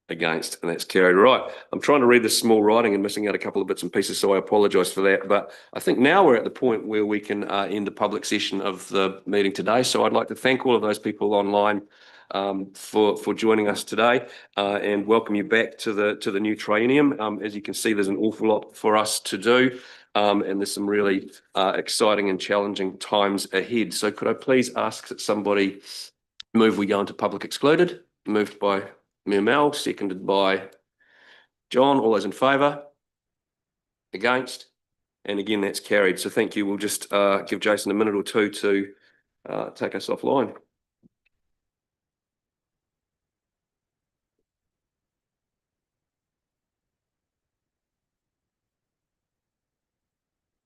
Speaker 1: Against, and that's carried. Right. I'm trying to read this small writing and missing out a couple of bits and pieces, so I apologise for that. But I think now we're at the point where we can end the public session of the meeting today. So I'd like to thank all of those people online for joining us today and welcome you back to the new triennium. As you can see, there's an awful lot for us to do, and there's some really exciting and challenging times ahead. So could I please ask that somebody move we go into public excluded? Moved by Mel, seconded by John. All those in favour? Against? And again, that's carried. So thank you. We'll just give Jason a minute or two to take us offline.